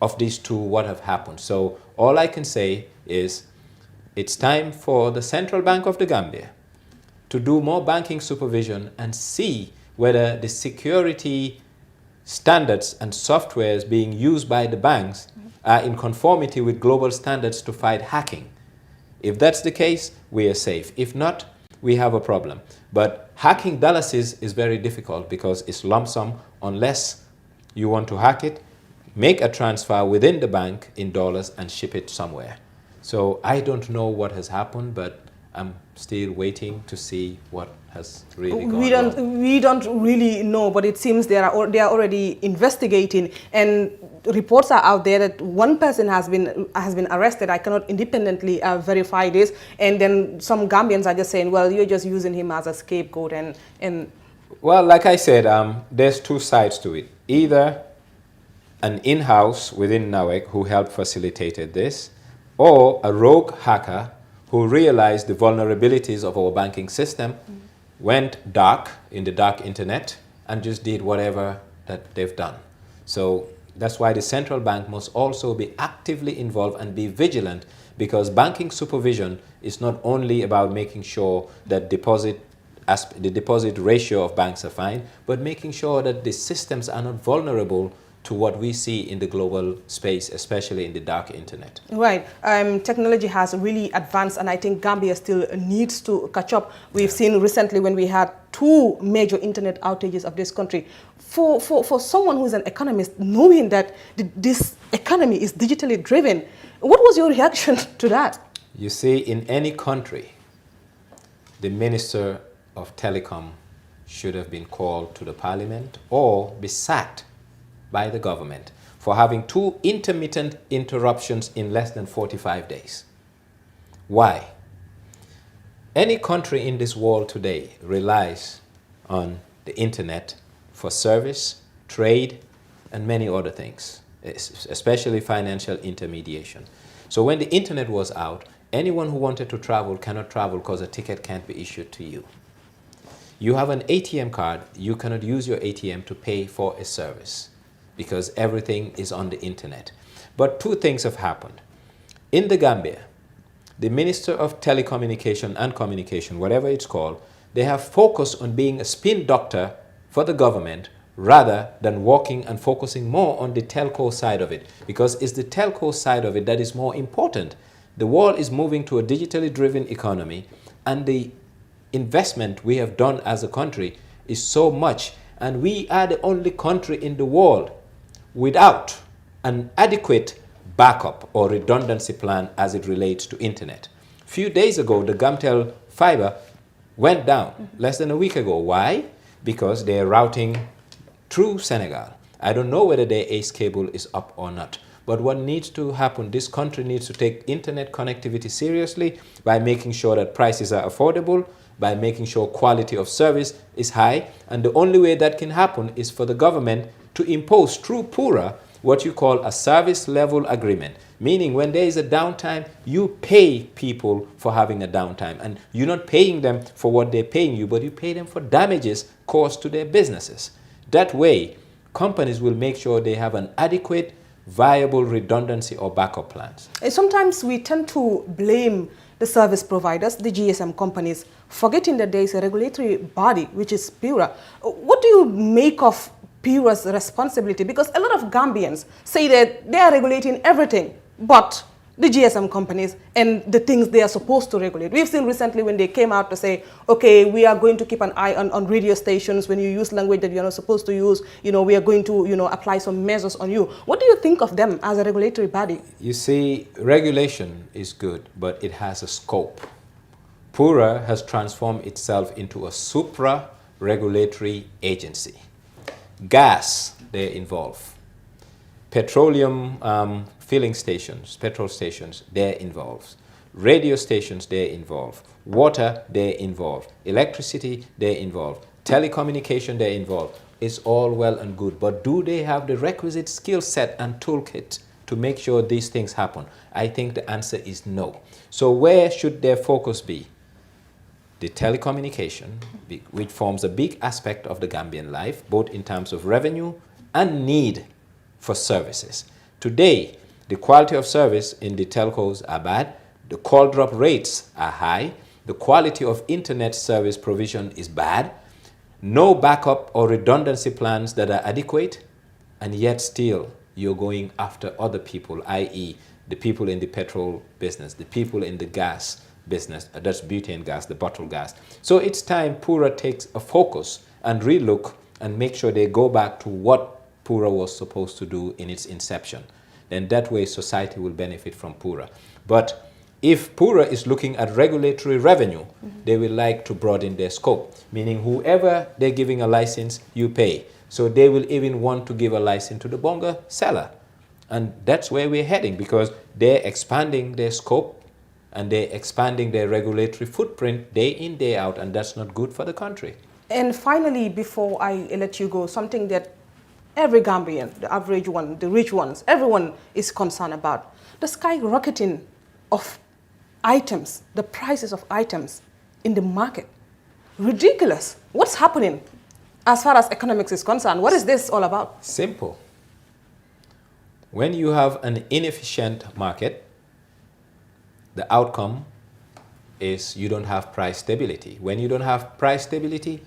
of these two what have happened. So all I can say is it's time for the Central Bank of the Gambia to do more banking supervision and see whether the security standards and softwares being used by the banks are in conformity with global standards to fight hacking. If that's the case, we are safe. If not, we have a problem. But hacking dollars is very difficult because it's lump sum. Unless you want to hack it, make a transfer within the bank in dollars and ship it somewhere. So I don't know what has happened, but I'm still waiting to see what has really gone wrong. We don't really know, but it seems they are already investigating, and reports are out there that one person has been arrested. I cannot independently verify this, and then some Gambians are just saying, well, you're just using him as a scapegoat, and well, like I said, there's two sides to it. Either an in-house within NAWEC who helped facilitated this, or a rogue hacker who realized the vulnerabilities of our banking system, went dark in the dark internet, and just did whatever that they've done. So that's why the central bank must also be actively involved and be vigilant, because banking supervision is not only about making sure that the deposit ratio of banks are fine, but making sure that the systems are not vulnerable to what we see in the global space, especially in the dark internet. Right. Technology has really advanced, and I think Gambia still needs to catch up. We've seen recently when we had 2 major internet outages of this country. For someone who's an economist, knowing that this economy is digitally driven, what was your reaction to that? You see, in any country, the Minister of Telecom should have been called to the parliament or be sacked by the government for having 2 intermittent interruptions in less than 45 days. Why? Any country in this world today relies on the internet for service, trade, and many other things, especially financial intermediation. So when the internet was out, anyone who wanted to travel cannot travel because a ticket can't be issued to you. You have an ATM card, you cannot use your ATM to pay for a service, because everything is on the internet. But 2 things have happened. In the Gambia, the Minister of Telecommunication and Communication, whatever it's called, they have focused on being a spin doctor for the government rather than working and focusing more on the telco side of it, because it's the telco side of it that is more important. The world is moving to a digitally driven economy, and the investment we have done as a country is so much, and we are the only country in the world without an adequate backup or redundancy plan as it relates to internet. A few days ago, the Gamtel fiber went down less than a week ago. Why? Because they're routing through Senegal. I don't know whether their ACE cable is up or not. But what needs to happen, this country needs to take internet connectivity seriously by making sure that prices are affordable, by making sure quality of service is high. And the only way that can happen is for the government to impose through PURA what you call a service level agreement, meaning when there is a downtime, you pay people for having a downtime, and you're not paying them for what they're paying you, but you pay them for damages caused to their businesses. That way, companies will make sure they have an adequate, viable redundancy or backup plans. Sometimes we tend to blame the service providers, the GSM companies, forgetting that there is a regulatory body, which is PURA. What do you make of PURA's responsibility? Because a lot of Gambians say that they are regulating everything, but the GSM companies and the things they are supposed to regulate. We've seen recently when they came out to say, okay, we are going to keep an eye on radio stations. When you use language that you're not supposed to use, we are going to, apply some measures on you. What do you think of them as a regulatory body? You see, regulation is good, but it has a scope. PURA has transformed itself into a supra-regulatory agency. Gas, they're involved. Petroleum filling stations, petrol stations, they're involved. Radio stations, they're involved. Water, they're involved. Electricity, they're involved. Telecommunication, they're involved. It's all well and good, but do they have the requisite skill set and toolkit to make sure these things happen? I think the answer is no. So where should their focus be? The telecommunication, which forms a big aspect of the Gambian life, both in terms of revenue and need for services. Today, the quality of service in the telcos are bad, the call drop rates are high, the quality of internet service provision is bad, no backup or redundancy plans that are adequate, and yet still you're going after other people, i.e. the people in the petrol business, the people in the gas business, that's butane gas, the bottled gas. So it's time PURA takes a focus and relook and make sure they go back to what PURA was supposed to do in its inception. Then that way society will benefit from PURA. But if PURA is looking at regulatory revenue, they will like to broaden their scope, meaning whoever they're giving a license, you pay. So they will even want to give a license to the bonga seller. And that's where we're heading, because they're expanding their scope and they're expanding their regulatory footprint day in, day out, and that's not good for the country. And finally, before I let you go, something that every Gambian, the average one, the rich ones, everyone is concerned about: the skyrocketing of items, the prices of items in the market. Ridiculous. What's happening as far as economics is concerned? What is this all about? Simple. When you have an inefficient market, the outcome is you don't have price stability. When you don't have price stability,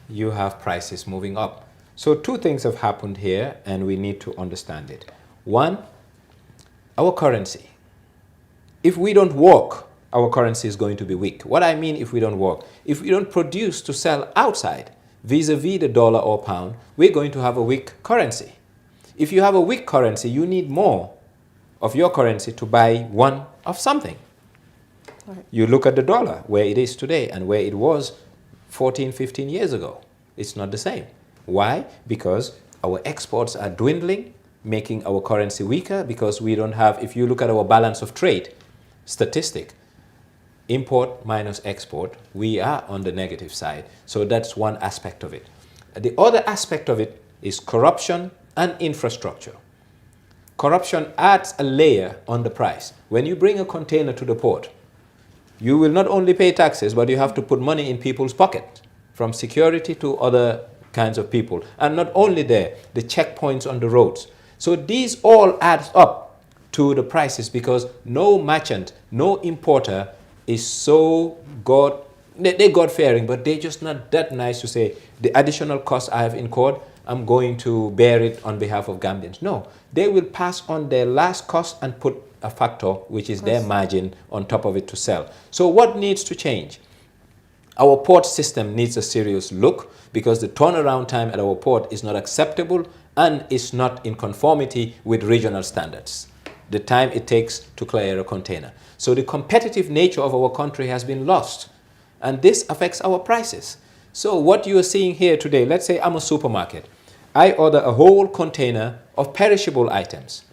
you have prices moving up. So two things have happened here, and we need to understand it. One, our currency. If we don't work, our currency is going to be weak. What I mean if we don't work, if we don't produce to sell outside, vis-a-vis the dollar or pound, we're going to have a weak currency. If you have a weak currency, you need more of your currency to buy one of something. Right. You look at the dollar, where it is today and where it was 14, 15 years ago. It's not the same. Why? Because our exports are dwindling, making our currency weaker, because we don't have, if you look at our balance of trade statistic, import minus export, we are on the negative side. So that's one aspect of it. The other aspect of it is corruption and infrastructure. Corruption adds a layer on the price. When you bring a container to the port, you will not only pay taxes, but you have to put money in people's pocket, from security to other kinds of people. And not only there, the checkpoints on the roads. So these all adds up to the prices, because no merchant, no importer is so they're God-fearing, but they're just not that nice to say, the additional cost I have incurred, I'm going to bear it on behalf of Gambians. No, they will pass on their last cost and put a factor, which is their margin, on top of it to sell. So what needs to change? Our port system needs a serious look, because the turnaround time at our port is not acceptable and is not in conformity with regional standards, the time it takes to clear a container. So the competitive nature of our country has been lost, and this affects our prices. So what you are seeing here today, let's say I'm a supermarket. I order a whole container of perishable items.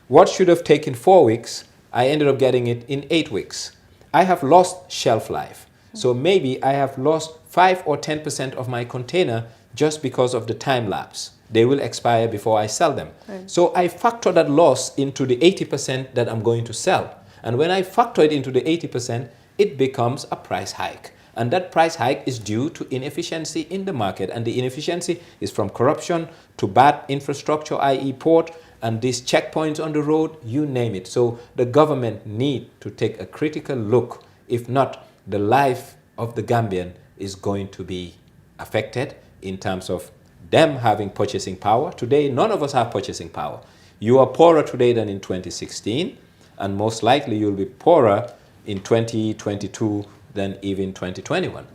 What should have taken 4 weeks, I ended up getting it in 8 weeks. I have lost shelf life. So maybe I have lost 5 or 10% of my container just because of the time lapse. They will expire before I sell them. Right. So I factor that loss into the 80% that I'm going to sell. And when I factor it into the 80%, it becomes a price hike. And that price hike is due to inefficiency in the market. And the inefficiency is from corruption to bad infrastructure, i.e. port, and these checkpoints on the road, you name it. So the government need to take a critical look. If not, the life of the Gambian is going to be affected in terms of them having purchasing power. Today, none of us have purchasing power. You are poorer today than in 2016. and most likely you'll be poorer in 2022 than even 2021.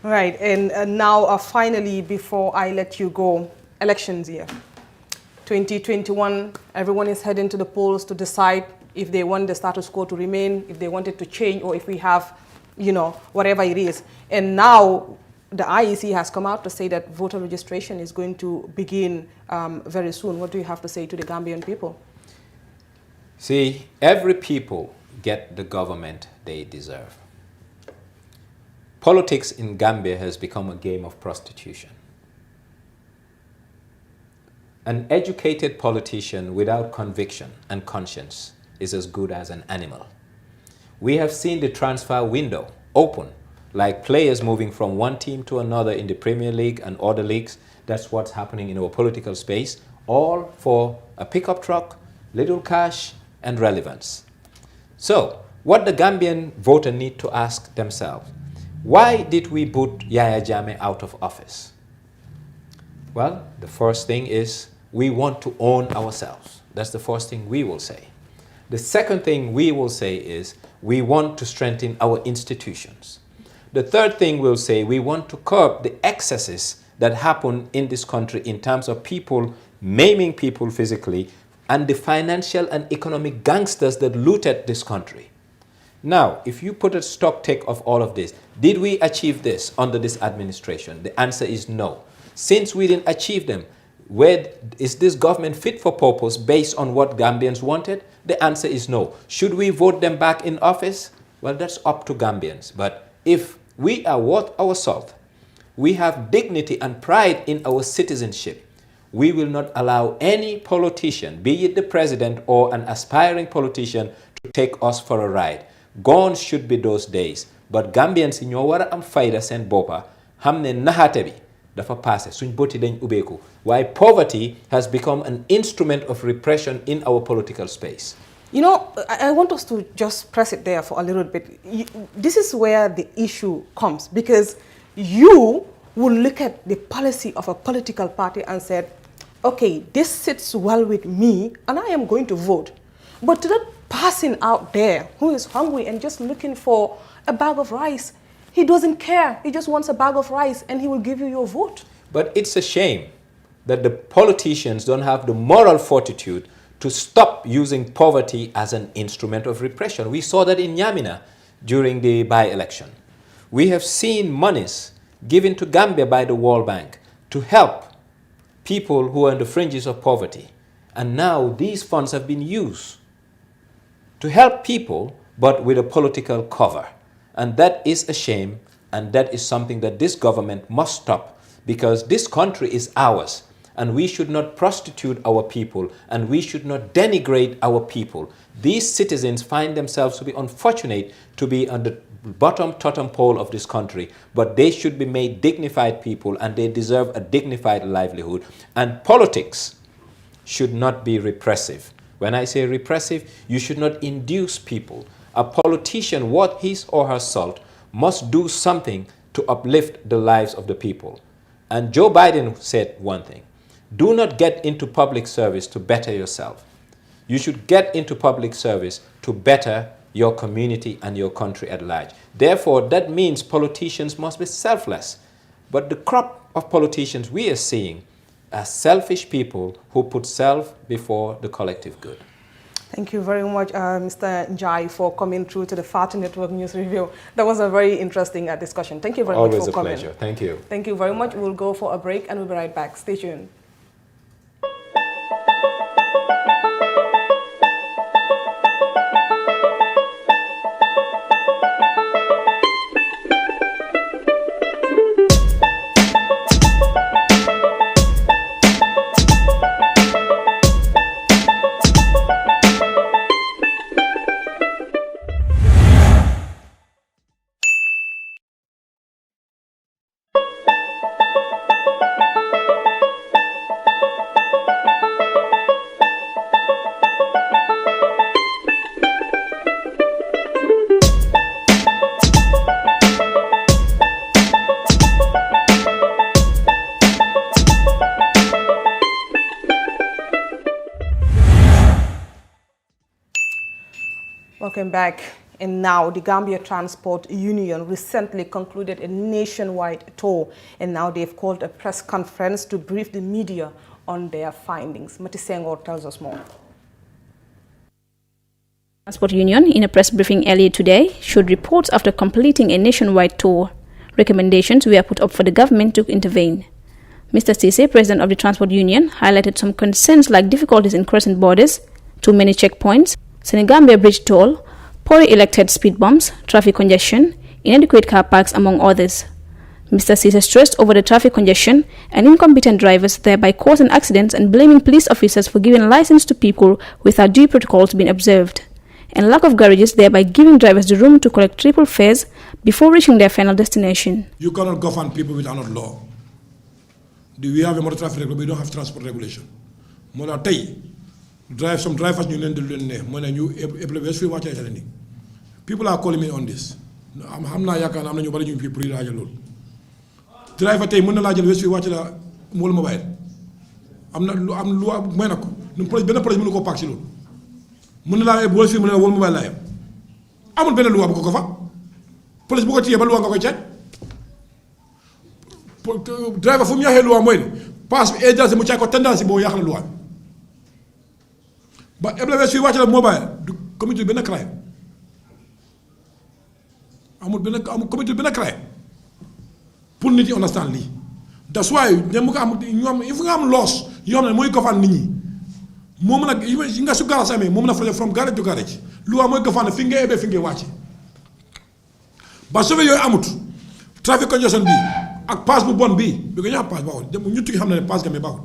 Right, and now finally, before I let you go, elections year. 2021, everyone is heading to the polls to decide if they want the status quo to remain, if they want it to change, or if we have, you know, whatever it is. And now the IEC has come out to say that voter registration is going to begin very soon. What do you have to say to the Gambian people? See, every people get the government they deserve. Politics in Gambia has become a game of prostitution. An educated politician without conviction and conscience is as good as an animal. We have seen the transfer window open, like players moving from one team to another in the Premier League and other leagues. That's what's happening in our political space, all for a pickup truck, little cash, and relevance. So, what the Gambian voter need to ask themselves, why did we put Yaya Jammeh out of office? Well, the first thing is we want to own ourselves. That's the first thing we will say. The second thing we will say is we want to strengthen our institutions. The third thing we'll say, we want to curb the excesses that happen in this country in terms of people maiming people physically and the financial and economic gangsters that looted this country. Now, if you put a stock take of all of this, did we achieve this under this administration? The answer is no. Since we didn't achieve them, is this government fit for purpose based on what Gambians wanted? The answer is no. Should we vote them back in office? Well, that's up to Gambians. But if we are worth our salt, we have dignity and pride in our citizenship, we will not allow any politician, be it the president or an aspiring politician, to take us for a ride. Gone should be those days. But Gambians ñoo wara am fayda sen bopa hamne nahate bi dafa passé suñ boti dañ ubeku. Why poverty has become an instrument of repression in our political space. You know, I want us to just press it there for a little bit. This is where the issue comes, because you will look at the policy of a political party and said, okay, this sits well with me and I am going to vote. But to that person out there who is hungry and just looking for a bag of rice, he doesn't care. He just wants a bag of rice and he will give you your vote. But it's a shame that the politicians don't have the moral fortitude to stop using poverty as an instrument of repression. We saw that in Nyamina during the by-election. We have seen monies given to Gambia by the World Bank to help people who are on the fringes of poverty. And now these funds have been used to help people, but with a political cover. And that is a shame, and that is something that this government must stop, because this country is ours, and we should not prostitute our people, and we should not denigrate our people. These citizens find themselves to be unfortunate to be on the bottom totem pole of this country, but they should be made dignified people, and they deserve a dignified livelihood. And politics should not be repressive. When I say repressive, you should not induce people. A politician, worth his or her salt, must do something to uplift the lives of the people. And Joe Biden said one thing: do not get into public service to better yourself. You should get into public service to better your community and your country at large. Therefore, that means politicians must be selfless. But the crop of politicians we are seeing are selfish people who put self before the collective good. Thank you very much, Mr. Njai, for coming through to the FATU Network News Review. That was a very interesting discussion. Thank you very much for coming. Always a pleasure. Thank you. Thank you very much. We'll go for a break and we'll be right back. Stay tuned. Welcome back. And now the Gambia Transport Union recently concluded a nationwide tour, and now they've called a press conference to brief the media on their findings. Mati Senghor tells us more. Transport Union, in a press briefing earlier today, showed reports after completing a nationwide tour. Recommendations were put up for the government to intervene. Mr. Cisse, president of the Transport Union, highlighted some concerns like difficulties in crossing borders, too many checkpoints, Senegambia Bridge toll, poorly elected speed bumps, traffic congestion, inadequate car parks, among others. Mr. Cisse stressed over the traffic congestion and incompetent drivers, thereby causing accidents, and blaming police officers for giving license to people without due protocols being observed, and lack of garages, thereby giving drivers the room to collect triple fares before reaching their final destination. You cannot govern people without law. Do we have a motor traffic regulation? We don't have transport regulation. Some drivers people are calling me on this. I'm not yakan. I'm not nobody doing people driver tay mën na la jël wess fi wacc la mol mobile am loi may nako ñu police ben police mënu ko pak ci lool mën na la bo fi mën na wol mobile la yam amul ben loi bu ko fa police bu ko tiyé ba loi nga koy ciat driver fu mu yaxé loi moy pass bi agence mu ciay ko tendance bo yax la loi ba ebla wess fi wacc la mobile du comité ben crime amul comité ben crime pour nit yi understand lii that's why ñoom il faut nga am loss yoo xam ne mooy gofaan nit ñi moom nag yi nga su garage amee moom na fa from garage to garage lu waa mooy gofaan fi nga ebee fi nga wàcce ba sauvé yooyu amut trafic congestion bi ak pass bu bon bi ko ñaa pass baaxul ñu tukki xam ne pass gamee baaxul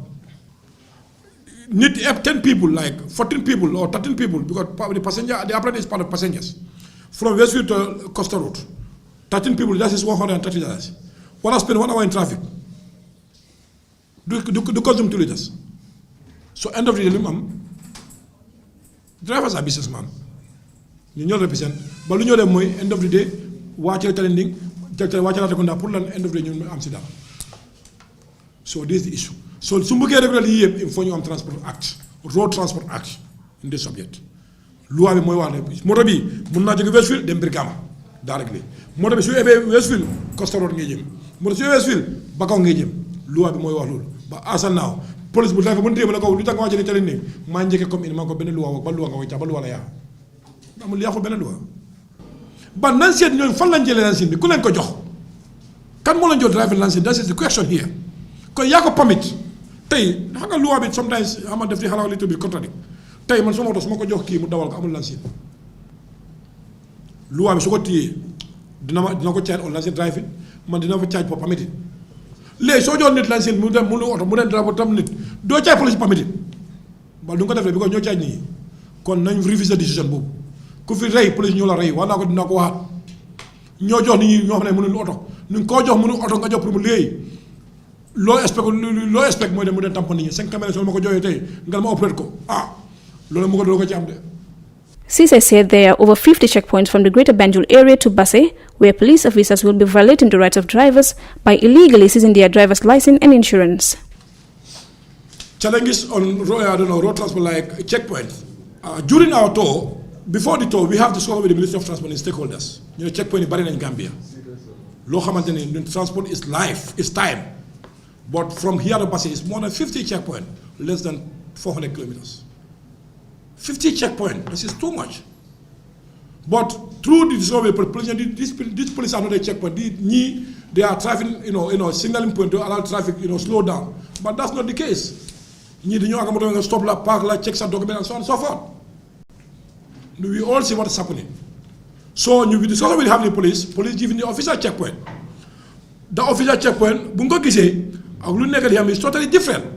nit eb 10 people like 14 people or 13 people because the passenger the apprentice is part of passengers from Westfield to Costa Road 13 people that is $130. What I spend 1 hour in traffic do consume 2 liters. So end of the day, drivers are businessmen. You represent, but you know end of the day, watch your trending, watch your pour end of the day you am sit down. So this is the issue. So Sumbuke regularly inform you on Transport Act, Road Transport Act in this subject. Loi bi moy wax ne moto bi mën na jóge Westfield dem Brikama directly moto bi su ebe Westfield Costa Road ngay jëm moto su Westfield Bakaw ngay jëm loi bi moy wax loolu ba asal naaw police bu dafa mën téye la ko lu tax nga wàcce ni tele ni maa njëkke comme ma ko benn loi ba loi nga koy ba loi la yaa amul yàqul benn loi ba nan seet ñooñu fan lañ jëlee lancine bi ku leen ko jox kan moo leen jox driver lancine that is the question here kon yaa ko permit tey xam nga loi bi sometimes ama def di xalaat li tubi contradict tey man sama moto su ma ko jox kii mu dawal ko amul lancine loi bi su ko téyee dina ko charge on lancine driving man dina fa charge pour permit léegi soo jox nit lancine mu dem mu oto mu dem dara tam nit doo charge police permit ba du nga ko defee bi ko ñoo charge nit ñi kon nañ réviser décision boobu ku fi rey police ñoo la rey wax naa ko dina ko waxaat ñoo jox nit ñi ñoo xam ne mënuñu oto ñu koo jox mënu oto nga jox pour mu léegi loo expect mooy dem mu dem tamp nit ñi 5 caméras soo ma ko joxee tey nga ma opéré ko Cisse said there are over 50 checkpoints from the Greater Banjul area to Basse, where police officers will be violating the rights of drivers by illegally seizing their driver's license and insurance. Challenges on road transport like checkpoints. During our tour, before the tour, we have discussed with the Ministry of Transport and stakeholders. Checkpoint is barren in Gambia. Transport is life, it's time. But from here to Basse, it's more than 50 checkpoints, less than 400 kilometers. 50 checkpoints, this is too much. But through the discovery, these police are not a checkpoint. They are traffic, signaling point to allow traffic, slow down. But that's not the case. Stop la, park la, check some documents, and so on and so forth. We all see what is happening. So we discover we have the police giving the official checkpoint. The official checkpoint, bungo gise, is totally different.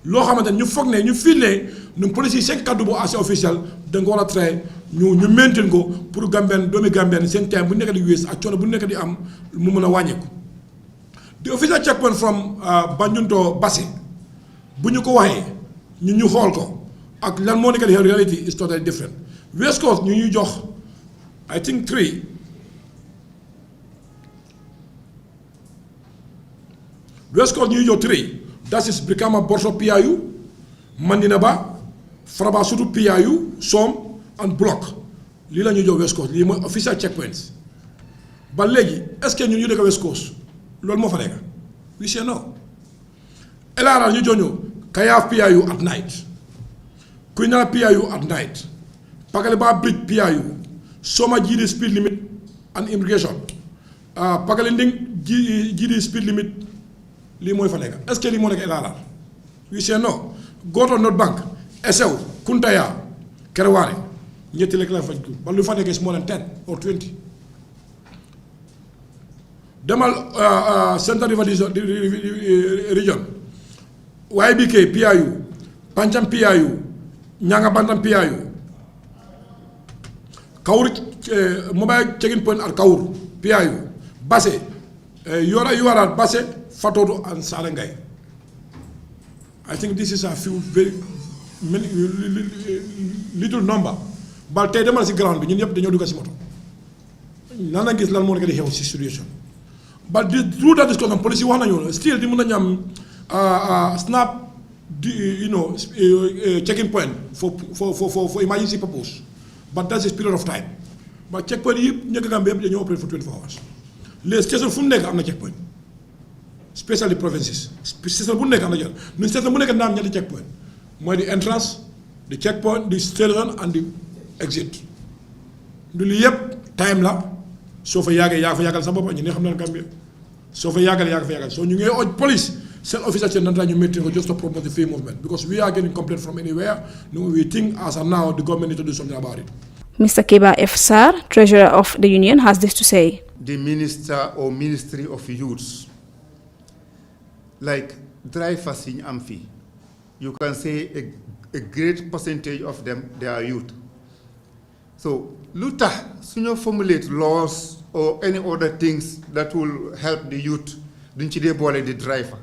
Loo xamante ñu foog ne ñu fil ne ñu police yi seen kaddu bu assez officiel da nga war a try ñu maintain ko pour Gambien doomi Gambien seen time bu nekk di wees ak coono bu nekk di am mu mën a wàññeeku. The official checkpoint from Banjul to Basse bu ñu ko waxee ñu xool ko ak lan moo nekk di reality is totally different. West Coast ñu ñuy jox I think 3 West Coast ñu ñuy jox 3 that is Brikama Borso PIU, Mandinaba, Faraba Sudu PIU, Som, and Block. lii la ñu jox West Coast lii mooy official checkpoints ba léegi est-ce que ñun ñu dëkk West Coast loolu moo fa nekk we say no. LRR ñu jox ñu Kayaaf PIU at night Kuinala PIU at night Pagaleba Bridge PIU Soma GD speed limit and immigration Pagalending GD speed limit lii mooy fa nekk est-ce que lii moo nekk LRR we say no. Go to North Bank Essew Kuntaya Kerwaare ñetti lekk la faj ko ba lu fa nekk is more than 10 or 20 demal Central River region YBK PIU Pancham PIU Nyanga Bantam PIU Kaur mobile checking point at Kaur PIU Basse Yora Yuara Basse Fatodo and Sarangay. I think this is a few very many little number but tey demal si ground bi ñun ñëpp dañoo dugg si moto nan la gis lan moo nekk di xew si situation but through that discussion police yi wax nañu still di mën nañu am snap checking point for emergency purpose but that's a period of time but checkpoint yi ñëkk Gambie yëpp dañoo operate for 24 hours les stations fu mu nekk am na checkpoint especially provinces station bu nekk am na jël ñun station bu nekk na am ñetti checkpoint mooy the entrance the checkpoint the station and the exit du li yëpp time la soo fa yàggee yaa fa yàggal sa bopp ñu ne xam na Gambia soo fa yàggal yaa fa yàggal so ñu ngi oj police seen officers seen nanta ñu maintain ko just to promote the free movement because we are getting complaint from anywhere no we think as of now the government need to do something about it. Mr. Keba F. Sarr, Treasurer of the Union, has this to say. The Minister or Ministry of Youths, like drivers in Amphi, you can say a great percentage of them, they are youth. So, Luta, sooner formulate laws or any other things that will help the youth, don't you bole the driver.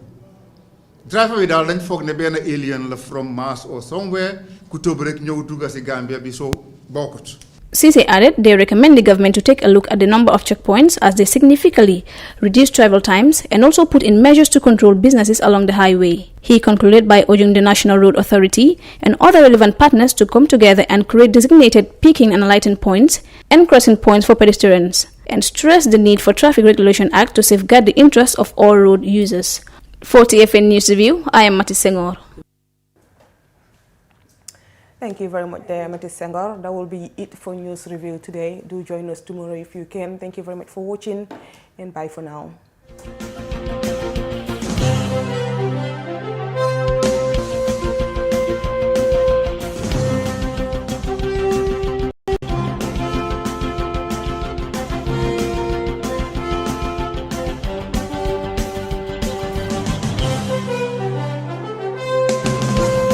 Driver without then fog ne ben alien from Mars or somewhere, kutobrek ñew duga ci Gambia bi so bokut. Cisse added they recommend the government to take a look at the number of checkpoints as they significantly reduce travel times and also put in measures to control businesses along the highway. He concluded by urging the National Road Authority and other relevant partners to come together and create designated peaking and alighting points and crossing points for pedestrians, and stressed the need for Traffic Regulation Act to safeguard the interests of all road users. For TFN News Review, I am Mati Senghor. Thank you very much there, Mati Senghor. That will be it for News Review today. Do join us tomorrow if you can. Thank you very much for watching and bye for now.